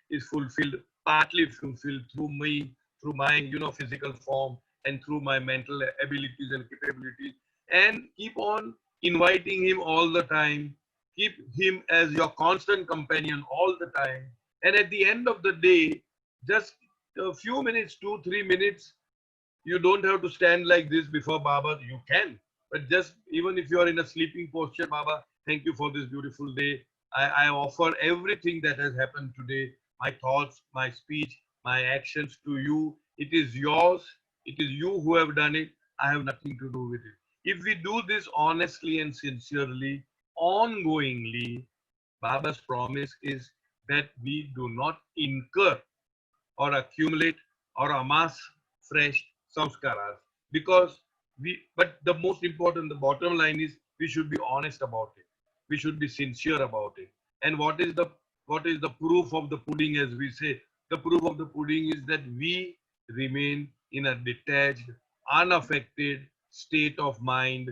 is fulfilled, partly fulfilled through me, through my physical form, and through my mental abilities and capabilities. And keep on inviting him all the time. Keep him as your constant companion all the time. And at the end of the day, just a few minutes, 2, 3 minutes. You don't have to stand like this before Baba. You can, but just even if you are in a sleeping posture, Baba, thank you for this beautiful day. I offer everything that has happened today, my thoughts, my speech, my actions to you. It is yours. It is you who have done it. I have nothing to do with it. If we do this honestly and sincerely, ongoingly, Baba's promise is that we do not incur or accumulate or amass fresh samskaras, because but the most important, the bottom line is we should be honest about it. We should be sincere about it. And what is the proof of the pudding, as we say? The proof of the pudding is that we remain in a detached, unaffected state of mind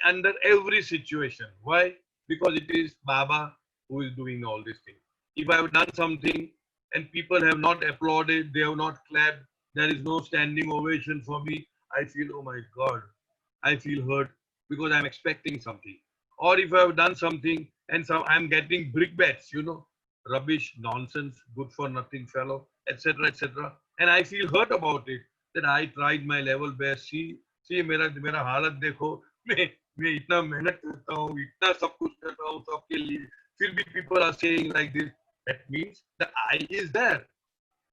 under every situation. Why? Because it is Baba who is doing all these things. If I have done something and people have not applauded, they have not clapped, there is no standing ovation for me, I feel, oh my God, I feel hurt because I'm expecting something. Or if I have done something and I'm getting brickbats, rubbish, nonsense, good for nothing fellow, etc., etc. And I feel hurt about it, that I tried my level best. See, मेरा हालत देखो, मैं इतना मेहनत करता हूँ, इतना सब कुछ करता हूँ सबके लिए, फिर भी people are saying like this. That means the I is there.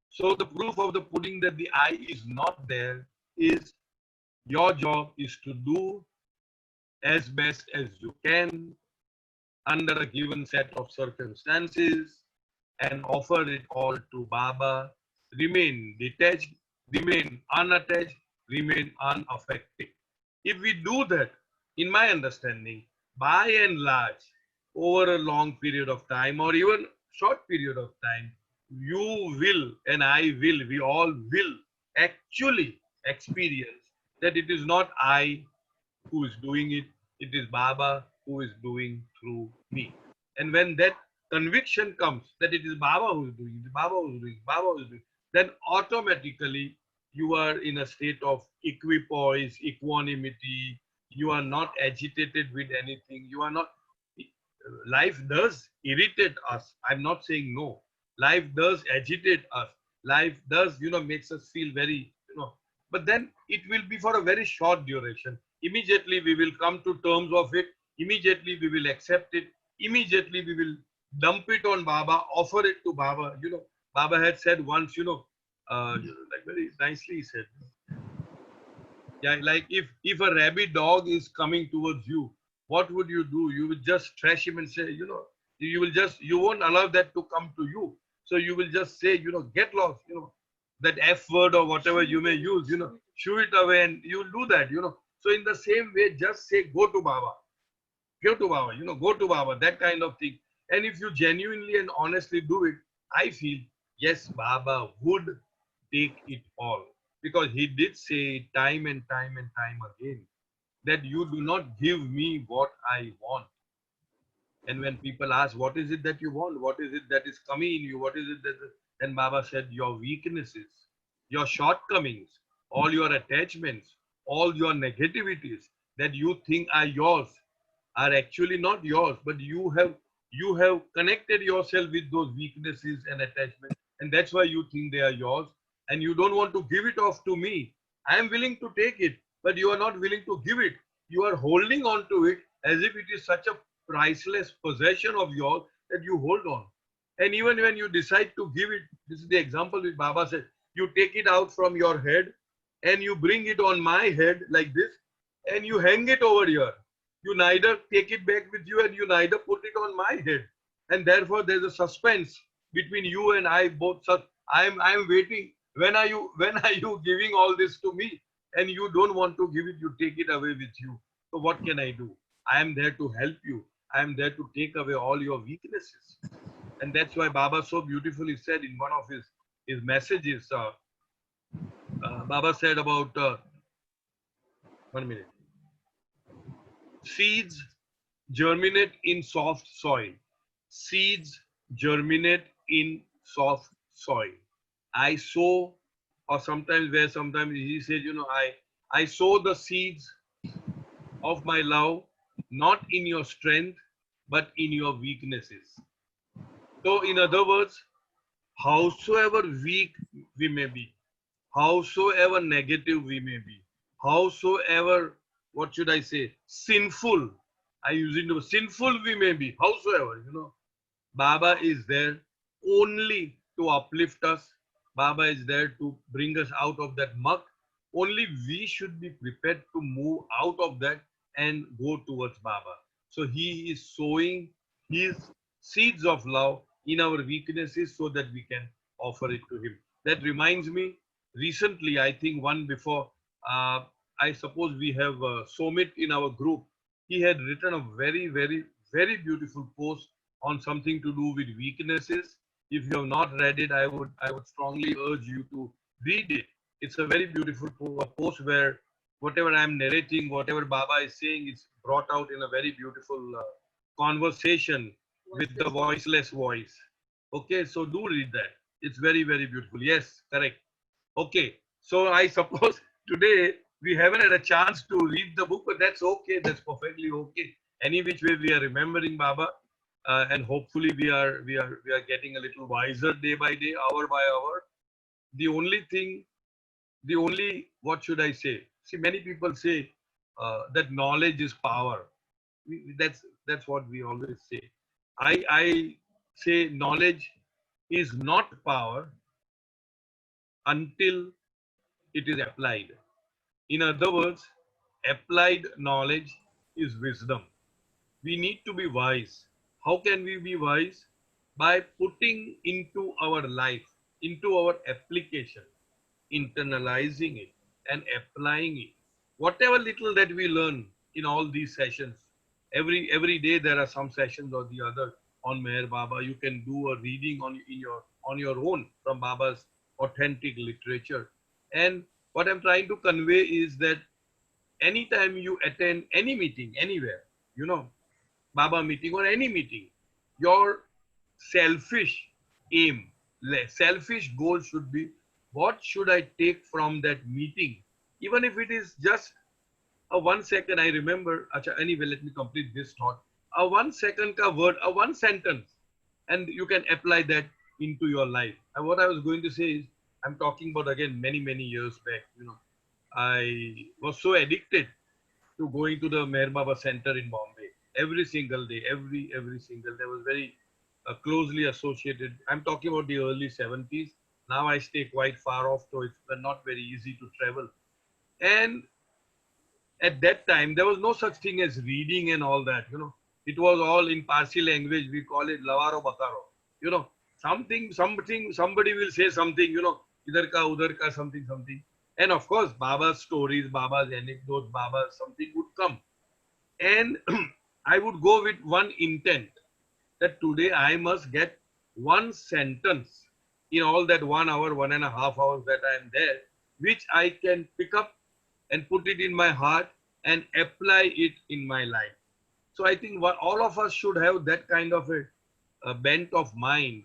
So the proof of the pudding that the I is not there is your job is to do as best as you can under a given set of circumstances and offer it all to Baba. Remain detached, remain unattached, remain unaffected. If we do that, in my understanding, by and large, over a long period of time or even short period of time, you will and I will, we all will actually experience that it is not I who is doing it, it is Baba who is doing through me. And when that conviction comes that it is Baba who is doing it, Baba who is doing it, Baba who is doing it, then automatically you are in a state of equipoise, equanimity. You are not agitated with anything. You are not. Life does irritate us. I'm not saying no. Life does agitate us. Life does, makes us feel very, but then it will be for a very short duration. Immediately we will come to terms of it. Immediately we will accept it. Immediately we will dump it on Baba, offer it to Baba. Baba had said once, like very nicely he said, yeah, like if a rabid dog is coming towards you, what would you do? You would just trash him and say, you won't allow that to come to you. So you will just say, get lost, that F word or whatever you may use, shoo it away, and you'll do that, So in the same way, just say, go to Baba, go to Baba, that kind of thing. And if you genuinely and honestly do it, I feel, yes, Baba would take it all. Because he did say time and time and time again that you do not give me what I want. And when people ask, what is it that you want? What is it that is coming in you? What is it that... And Baba said, your weaknesses, your shortcomings, all your attachments, all your negativities that you think are yours are actually not yours, but you have connected yourself with those weaknesses and attachments, and that's why you think they are yours, and you don't want to give it off to me. I am willing to take it, but you are not willing to give it. You are holding on to it as if it is such a priceless possession of yours that you hold on. And even when you decide to give it, this is the example which Baba said, you take it out from your head and you bring it on my head like this, and you hang it over here. You neither take it back with you and you neither put it on my head. And therefore there's a suspense between you and I both. I'm waiting. When are you giving all this to me? And you don't want to give it, you take it away with you. So what can I do? I am there to help you. I am there to take away all your weaknesses. And that's why Baba so beautifully said in one of his messages, Baba said about, 1 minute, seeds germinate in soft soil. Seeds germinate in soft soil. I sow, or sometimes he says, I sow the seeds of my love, not in your strength, but in your weaknesses. So in other words, howsoever weak we may be, howsoever negative we may be, howsoever, what should I say, sinful, I use it to sinful we may be, howsoever, Baba is there only to uplift us, Baba is there to bring us out of that muck. Only we should be prepared to move out of that and go towards Baba. So he is sowing his seeds of love in our weaknesses so that we can offer it to him. That reminds me, recently, I think one before, I suppose we have Somit in our group. He had written a very, very, very beautiful post on something to do with weaknesses. If you have not read it, I would strongly urge you to read it. It's a very beautiful post where whatever I'm narrating, whatever Baba is saying, is brought out in a very beautiful conversation with the voiceless voice. Okay, so do read that. It's very, very beautiful. Yes, correct. Okay, so I suppose today we haven't had a chance to read the book, but that's okay. That's perfectly okay. Any which way we are remembering Baba, and hopefully we are getting a little wiser day by day, hour by hour. The only thing, the only what should I say? See, many people say that knowledge is power. That's what we always say. I say knowledge is not power until it is applied. In other words, applied knowledge is wisdom. We need to be wise. How can we be wise? By putting into our life, into our application, internalizing it and applying it. Whatever little that we learn in all these sessions, every day there are some sessions or the other on Meher Baba. You can do a reading on your own from Baba's authentic literature. And what I'm trying to convey is that anytime you attend any meeting anywhere, Baba meeting or any meeting, your selfish aim, selfish goal should be, what should I take from that meeting? Even if it is just a 1 second, I remember, anyway, let me complete this thought. A 1 second ka word, a one sentence, and you can apply that into your life. And what I was going to say is, I'm talking about again many, many years back, I was so addicted to going to the Meher Baba Center in Bombay every single day, every single day. I was very closely associated. I'm talking about the early 70s. Now I stay quite far off, so it's not very easy to travel. And at that time, there was no such thing as reading and all that. It was all in Parsi language. We call it Lavaro Bakaro. Somebody will say something. Idhar ka, udhar ka, something, something. And of course, Baba's stories, Baba's anecdotes, Baba's something would come. And I would go with one intent, that today I must get one sentence in all that 1 hour, 1.5 hours that I am there, which I can pick up and put it in my heart and apply it in my life. So I think all of us should have that kind of a bent of mind.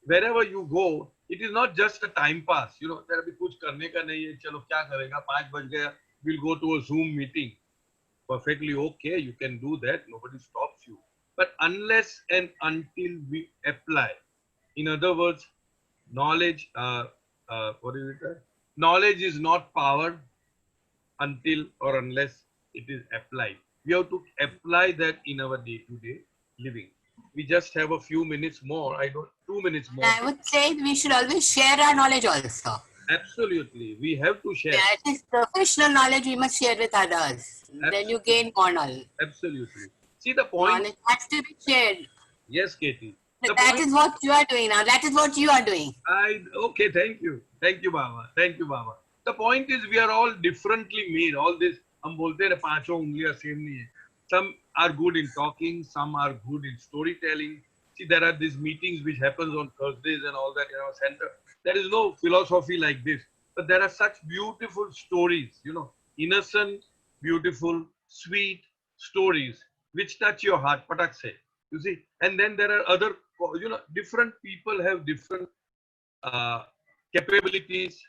Wherever you go, it is not just a time pass. There abhi kuch karne ka nahi hai, chalo kya karega, 5 baj gaya, we'll go to a Zoom meeting. Perfectly okay, you can do that, nobody stops you. But unless and until we apply, in other words, knowledge, what is it? Knowledge is not power until or unless it is applied. We have to apply that in our day-to-day living. We just have a few minutes more. 2 minutes more. I would say we should always share our knowledge also. Absolutely, we have to share. Yeah, it is professional knowledge we must share with others. Absolutely. Then you gain more knowledge. Absolutely. See the point. Knowledge has to be shared. Yes, Katie. That is what you are doing now. That is what you are doing. Okay, thank you. Thank you, Baba. Thank you, Baba. The point is, we are all differently made. All this, hum bolte hain, paanchon ungliyan same nahi hai. Some are good in talking, some are good in storytelling. See, there are these meetings which happens on Thursdays and all that in our center. There is no philosophy like this, but there are such beautiful stories, innocent, beautiful, sweet stories which touch your heart. Patak se, you see. And then there are other, different people have different capabilities,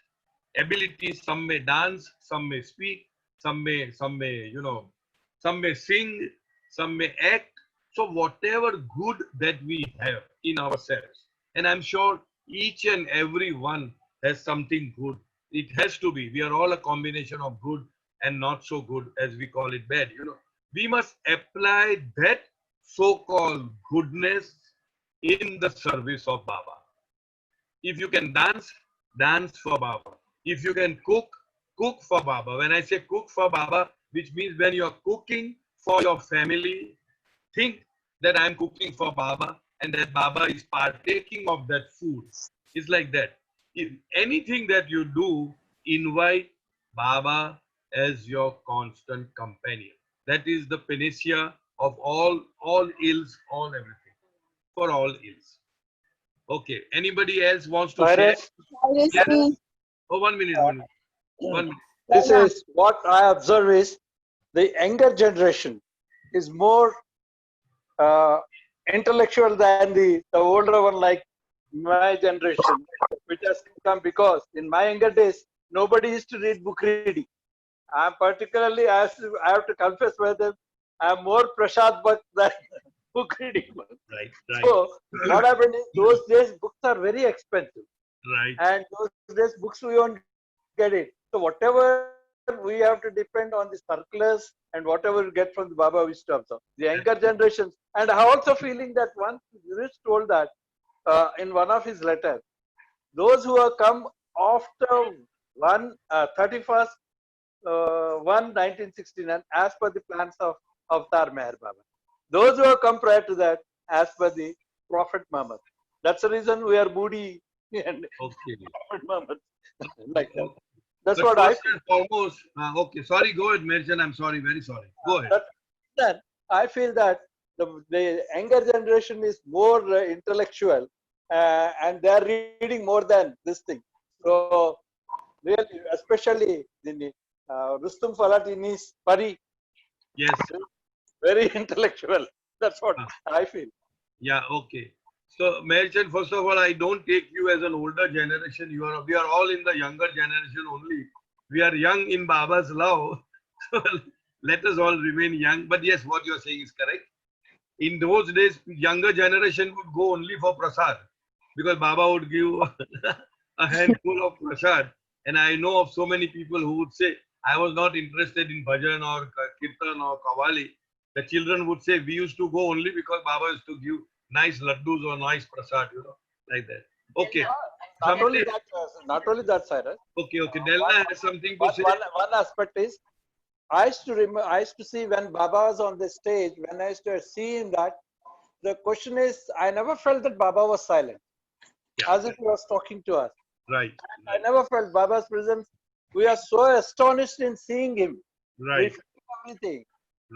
abilities. Some may dance, some may speak, some may some may sing, some may act. So whatever good that we have in ourselves, and I'm sure each and every one has something good. It has to be. We are all a combination of good and not so good, as we call it bad. We must apply that so-called goodness in the service of Baba. If you can dance, dance for Baba. If you can cook, cook for Baba. When I say cook for Baba, which means when you're cooking for your family, think that I'm cooking for Baba and that Baba is partaking of that food. It's like that. If anything that you do, invite Baba as your constant companion. That is the panacea of all ills, all everything, for all ills. Okay. Anybody else wants to share? Cyrus, Yes. me. Oh, 1 minute. 1 minute. 1 minute. This is what I observe is the younger generation is more intellectual than the older one, like my generation, which has come because in my younger days, nobody used to read book reading. I'm particularly, as I have to confess with them, I'm more Prashad Bhatt than book reading. Right, right. So what happened is those days books are very expensive. Right. And those days books we won't get it. So whatever we have to depend on the circulars and whatever we get from the Baba wisdom. So the younger generations, and I also feeling that once Girish told that in one of his letters, those who have come after 31st 1969 as per the plans of Avtar Meher Baba. Those who have come prior to that as per the Prophet Muhammad. That's the reason we are moody and Prophet Muhammad. Like that. That's But what I first and foremost, okay, sorry, go ahead, Merchant. I'm sorry, very sorry. Go ahead. Then I feel that the younger generation is more intellectual and they are reading more than this thing. So, really, especially the Rustum Falatini's Pari. Yes. Very intellectual. That's what I feel. Yeah, okay. So, Merchant, first of all, I don't take you as an older generation. We are all in the younger generation only. We are young in Baba's love. So, let us all remain young. But yes, what you are saying is correct. In those days, younger generation would go only for prasad because Baba would give a handful of prasad. And I know of so many people who would say, I was not interested in bhajan or kirtan or kawali. The children would say, we used to go only because Baba used to give nice laddus or nice prasad, like that. Okay. Not only that, Cyrus. Okay, okay. Delna has something to say. One aspect is, I used to see when Baba was on the stage, when I used to see him that, the question is, I never felt that Baba was silent, as if he was talking to us. Right. I never felt Baba's presence. We are so astonished in seeing him. Right. We feel everything.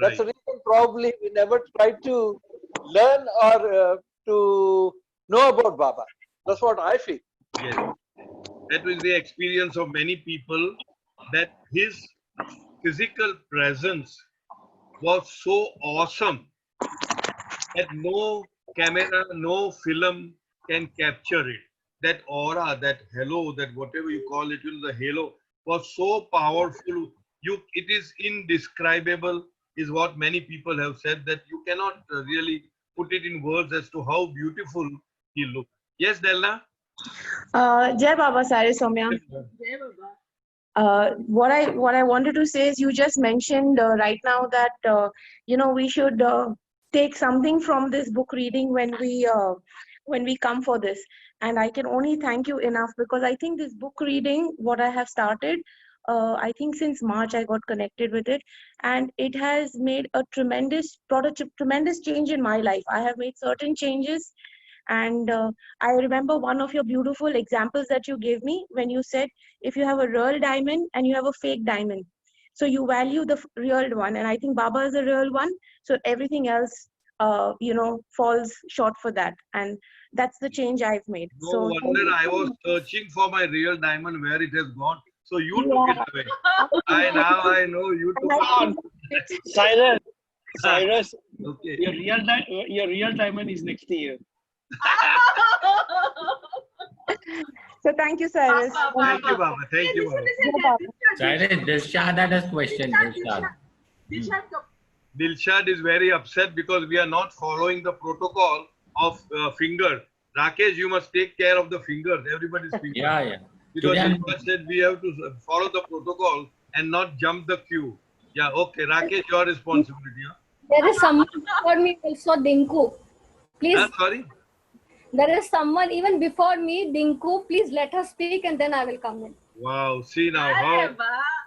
That's the reason probably we never tried to learn or to know about Baba. That's what I feel. Yes. That was the experience of many people, that his physical presence was so awesome that no camera, no film can capture it. That aura, that halo, that whatever you call it, the halo was so powerful. It is indescribable, is what many people have said, that you cannot really put it in words as to how beautiful he looked. Yes, Delna? Jai Baba Sari Soumya. What I wanted to say is, you just mentioned right now that we should take something from this book reading when we come for this, and I can only thank you enough, because I think this book reading, what I have started, I think since March I got connected with it, and it has made brought a tremendous change in my life. I have made certain changes. And I remember one of your beautiful examples that you gave me when you said, if you have a real diamond and you have a fake diamond, so you value the real one. And I think Baba is a real one. So everything else, falls short for that. And that's the change I've made. No wonder I was searching for my real diamond, where it has gone. So you took it away. I know you took it. Cyrus, okay. Your real diamond is next year. So thank you, Cyrus. Thank you, Baba. Thank you, Baba. Cyrus, Dilshad had a question. Dilshad is very upset because we are not following the protocol of finger. Rakesh, you must take care of the fingers, everybody's fingers. Yeah. Because Dilshad said we have to follow the protocol and not jump the queue. Yeah, okay. Rakesh, your responsibility. There is someone for me also, Dinku. Please. Sorry? There is someone even before me, Dinku. Please let her speak and then I will come in. Wow, see now how,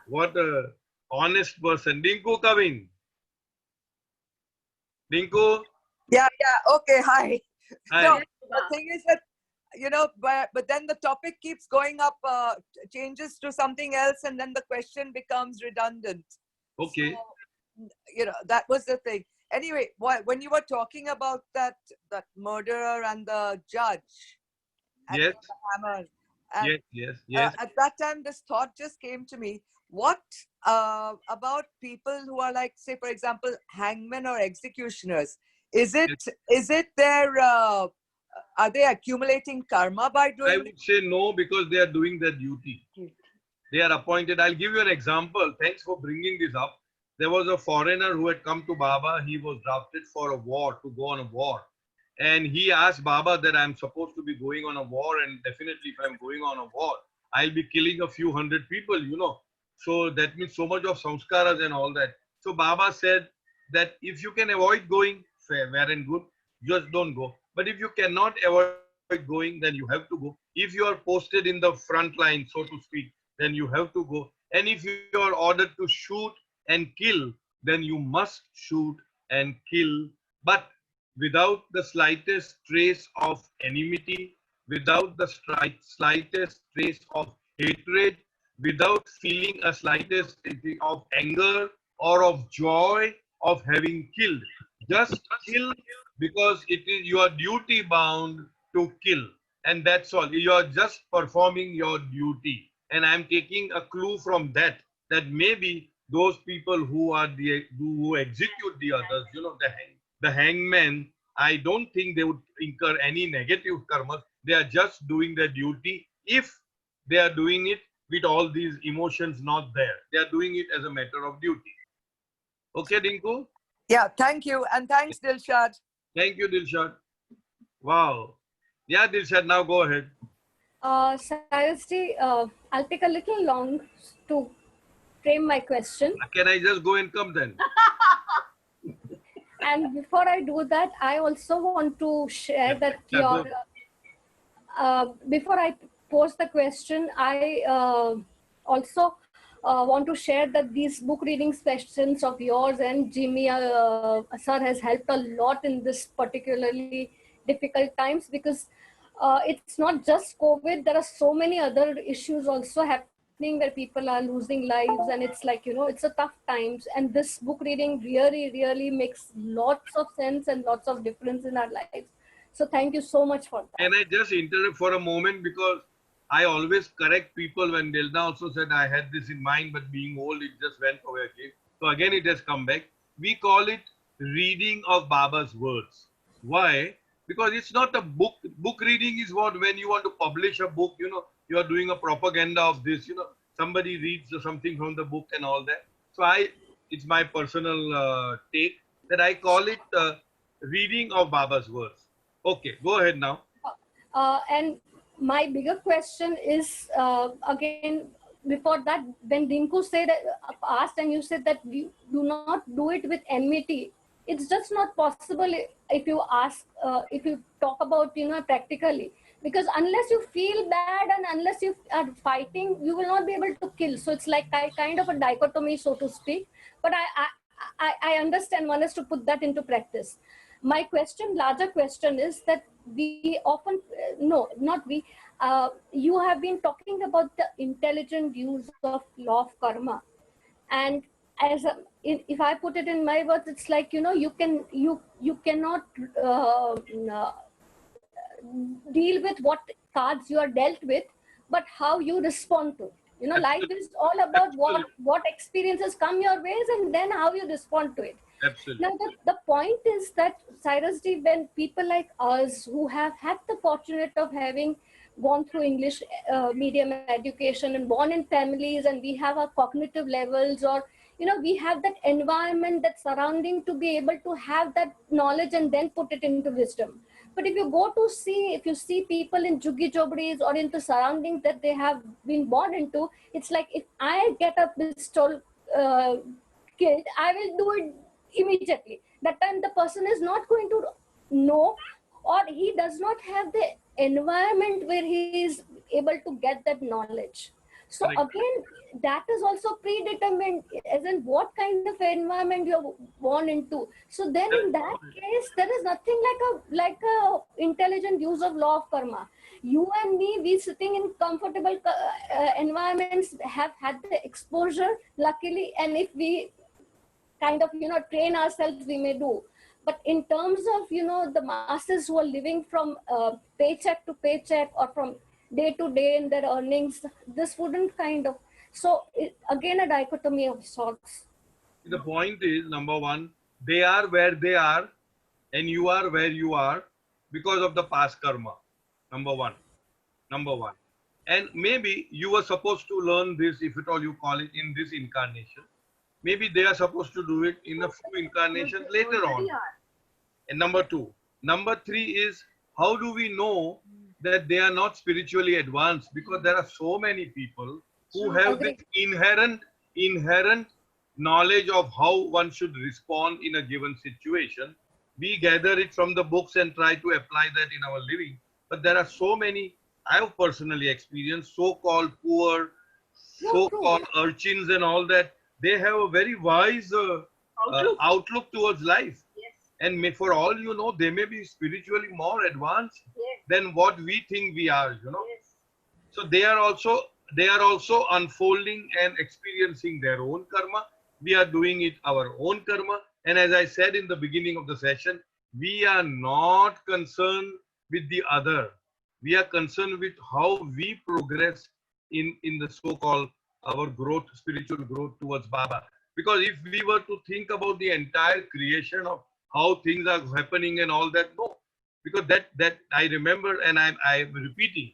what a honest person. Dinku coming. Dinku, Yeah, yeah. Okay, hi. hi. No, the thing is that, but then the topic keeps going up, changes to something else, and then the question becomes redundant. Okay. So, that was the thing. Anyway, when you were talking about that murderer and the judge and Yes. the hammer, and, Yes. at that time, this thought just came to me. What about people who are like, say, for example, hangmen or executioners? Is it their are they accumulating karma by I doing would say no, because they are doing their duty. They are appointed. I'll give you an example. Thanks for bringing this up. There was a foreigner who had come to Baba. He was drafted for a war, to go on a war. And he asked Baba that I'm supposed to be going on a war, and definitely if I'm going on a war, I'll be killing a few hundred people. So that means so much of samskaras and all that. So Baba said that if you can avoid going, fair and good, just don't go. But if you cannot avoid going, then you have to go. If you are posted in the front line, so to speak, then you have to go. And if you are ordered to shoot and kill, then you must shoot and kill, but without the slightest trace of enmity, without the slightest trace of hatred, without feeling a slightest of anger or of joy of having killed. Just kill because it is your duty bound to kill. And that's all. You are just performing your duty. And I'm taking a clue from that, that maybe those people who execute the others, the hangmen, I don't think they would incur any negative karma. They are just doing their duty. If they are doing it with all these emotions not there, they are doing it as a matter of duty. Okay, Dinku? Yeah, thank you. And thanks, Dilshad. Thank you, Dilshad. Wow. Yeah, Dilshad, now go ahead. Sarasji, I'll take a little long to frame my question. Can I just go and come then? And before I do that, I also want to share that before I pose the question, I also want to share that these book reading sessions of yours and Jimmy sir has helped a lot in this particularly difficult times, because it's not just COVID. There are so many other issues also happening where people are losing lives, and it's like, it's a tough times. And this book reading really makes lots of sense and lots of difference in our lives. So thank you so much for that. Can I just interrupt for a moment, because I always correct people when Delna also said I had this in mind, but being old, it just went away again. So again, it has come back. We call it reading of Baba's words. Why? Because it's not a book. Book reading is what, when you want to publish a book, you are doing a propaganda of this, somebody reads something from the book and all that. So it's my personal take that I call it reading of Baba's words. Okay, go ahead now. And my bigger question is, again, before that, when Dinku said, asked, and you said that we do not do it with enmity, it's just not possible if you ask, if you talk about, practically. Because unless you feel bad and unless you are fighting, you will not be able to kill. So it's like kind of a dichotomy, so to speak. But I understand one has to put that into practice. My larger question is that we often, no, not we, you have been talking about the intelligent use of law of karma. And if I put it in my words, it's like, you cannot deal with what cards you are dealt with, but how you respond to it. Life is all about what experiences come your ways and then how you respond to it. Absolutely. Now, the point is that, Cyrus D, when people like us who have had the fortunate of having gone through English medium education and born in families, and we have our cognitive levels, or, we have that environment, that surrounding to be able to have that knowledge and then put it into wisdom. But if you see people in Juggi Jobris or into surroundings that they have been born into, it's like, if I get a pistol killed, I will do it immediately. That time the person is not going to know or he does not have the environment where he is able to get that knowledge. So again, that is also predetermined, as in what kind of environment you're born into. So then in that case, there is nothing like a intelligent use of law of karma. You and me, we sitting in comfortable environments, have had the exposure, luckily, and if we kind of train ourselves, we may do. But in terms of the masses who are living from paycheck to paycheck or from day to day in their earnings, this wouldn't kind of, so again a dichotomy of sorts. The point is, number one, they are where they are and you are where you are because of the past karma. Number one. And maybe you were supposed to learn this, if at all you call it, in this incarnation. Maybe they are supposed to do it in a few incarnations later on. And number two. Number three is, how do we know that they are not spiritually advanced? Because there are so many people who have this inherent knowledge of how one should respond in a given situation. We gather it from the books and try to apply that in our living. But there are so many, I have personally experienced so-called poor, so-called urchins and all that. They have a very wise outlook towards life. And for all you know, they may be spiritually more advanced than what we think we are, So they are also unfolding and experiencing their own karma. We are doing it our own karma. And as I said in the beginning of the session, we are not concerned with the other. We are concerned with how we progress in the so-called our growth, spiritual growth towards Baba. Because if we were to think about the entire creation of how things are happening and all that, no. Because that I remember, and I'm repeating,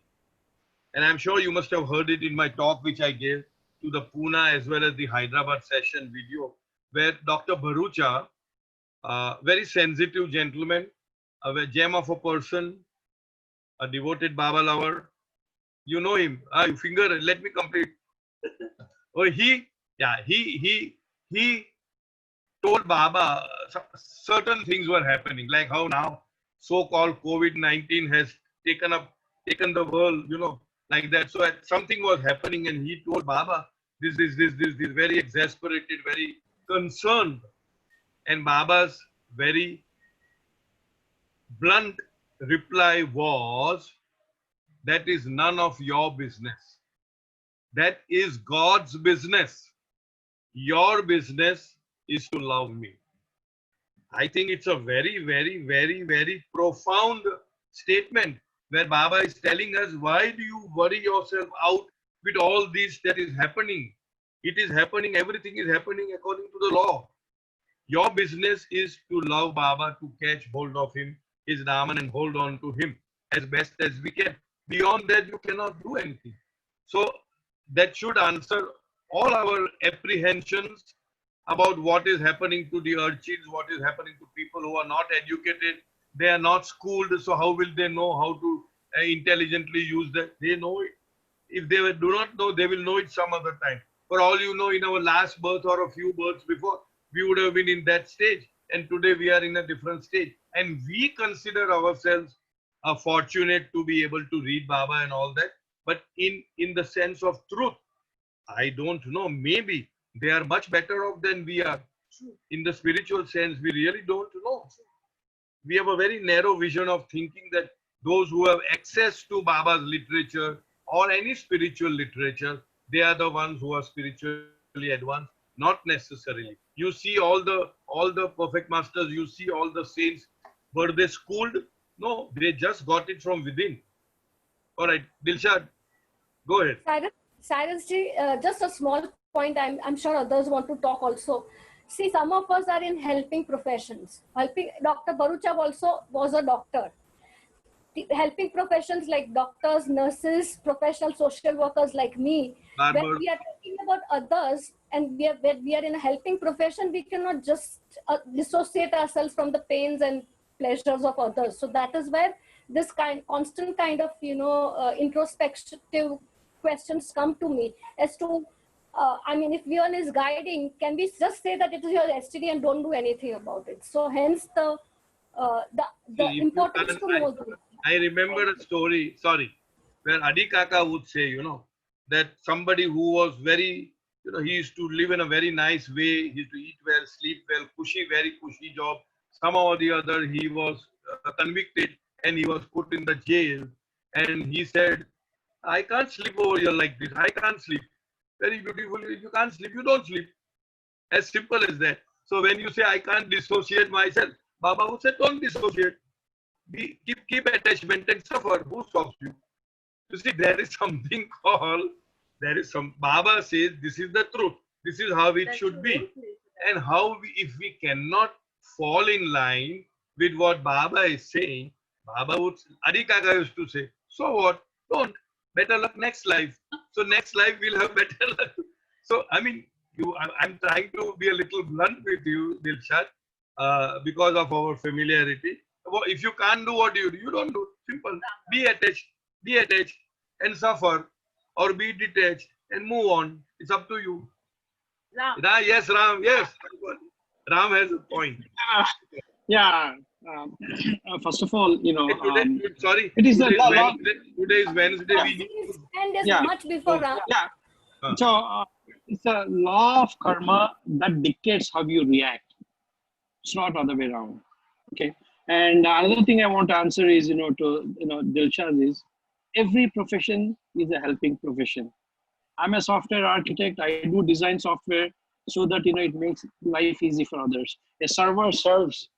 and I'm sure you must have heard it in my talk which I gave to the Pune as well as the Hyderabad session video, where Dr. Bharucha, very sensitive gentleman, a gem of a person, a devoted Baba lover. You know him. You finger, let me complete. He told Baba certain things were happening, like how now so-called COVID-19 has taken the world, like that. So something was happening, and he told Baba this, very exasperated, very concerned. And Baba's very blunt reply was, that is none of your business. That is God's business. Your business is to love me. I think it's a very, very, very, very profound statement where Baba is telling us, why do you worry yourself out with all this that is happening? It is happening, everything is happening according to the law. Your business is to love Baba, to catch hold of him, his Raman, and hold on to him as best as we can. Beyond that, you cannot do anything. So that should answer all our apprehensions about what is happening to the urchins, what is happening to people who are not educated. They are not schooled, so how will they know how to intelligently use that? They know it. If they do not know, they will know it some other time. For all you know, in our last birth or a few births before, we would have been in that stage. And today we are in a different stage. And we consider ourselves fortunate to be able to read Baba and all that. But in the sense of truth, I don't know, maybe they are much better off than we are. In the spiritual sense, we really don't know. We have a very narrow vision of thinking that those who have access to Baba's literature or any spiritual literature, they are the ones who are spiritually advanced. Not necessarily. You see all the perfect masters, you see all the saints, were they schooled? No, they just got it from within. All right, Dilshad, go ahead. Cyrus ji, just a small point. I'm sure others want to talk also. See, some of us are in helping professions. Dr. Bharucha also was a doctor. Helping professions like doctors, nurses, professional social workers like me. Barber. When we are talking about others and we are in a helping profession, we cannot just dissociate ourselves from the pains and pleasures of others. So that is where this constant kind of introspective questions come to me as to I mean, if one is guiding, can we just say that it is your STD and don't do anything about it? So hence the the If you importance can't, to know this. I remember a story, sorry, where Adi Kaka would say, that somebody who was very, he used to live in a very nice way, he used to eat well, sleep well, very cushy job. Somehow or the other, he was convicted and he was put in the jail. And he said, I can't sleep over here like this. I can't sleep. Very beautiful. If you can't sleep, you don't sleep. As simple as that. So when you say, I can't dissociate myself, Baba would say, don't dissociate. Keep attachment and suffer. Who stops you? You see, there is something called, Baba says, this is the truth. This is how it should be. And if we cannot fall in line with what Baba is saying, Baba would, Adi Kaka used to say, so what? Don't. Better luck next life. So next life we'll have better luck. So, I mean, I'm trying to be a little blunt with you, Dilshad, because of our familiarity. If you can't do what you do, you don't do. Simple. Be attached and suffer, or be detached and move on. It's up to you. Yes, Ram. Yes. Ram has a point. Yeah. First of all, Sorry. it is the Today is Wednesday. We need His hand is yeah. much before Ram. Yeah. So it's a law of karma that dictates how you react. It's not other way around. Okay. And another thing I want to answer is, Dilshad, is every profession is a helping profession. I'm a software architect. I do design software so that it makes life easy for others. A server serves.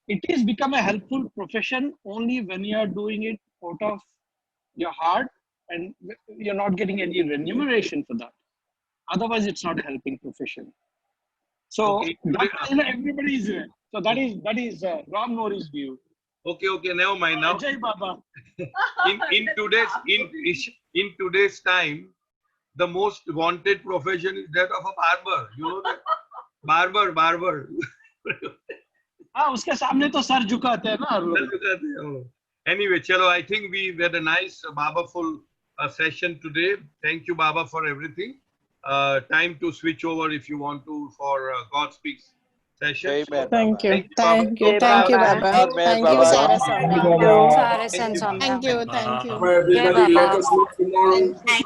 It is become a helpful profession only when you are doing it out of your heart and you're not getting any remuneration for that. Otherwise, it's not a helping profession. So okay. everybody is so that is Ram Nori's view. Okay, never mind now. Jai Baba. in today's time, the most wanted profession is that of a barber. You know that? Barber. हाँ उसके सामने तो sir झुकाते हैं ना हर लोग. Anyway, chalo, I think we had a nice Baba-ful session today. Thank you, Baba, for everything. Time to switch over if you want to for God Speaks session. Thank you. Baba. Thank you. Thank you, Baba. Thank you, Thank you, Saraswamy. Baba. Thank you. Thank you. Everybody, let us meet tomorrow. Thank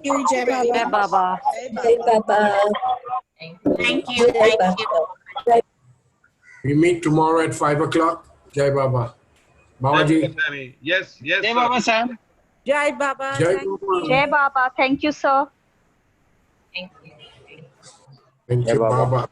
you, Jai Baba. Jai Baba. Thank you. Thank you. We meet tomorrow at 5 o'clock. Jai Baba. Babaji. Yes. Jai Baba, Sam. Jai Baba. Jai Thank Baba. you. Jai Baba. Thank you, sir. Thank you, Baba.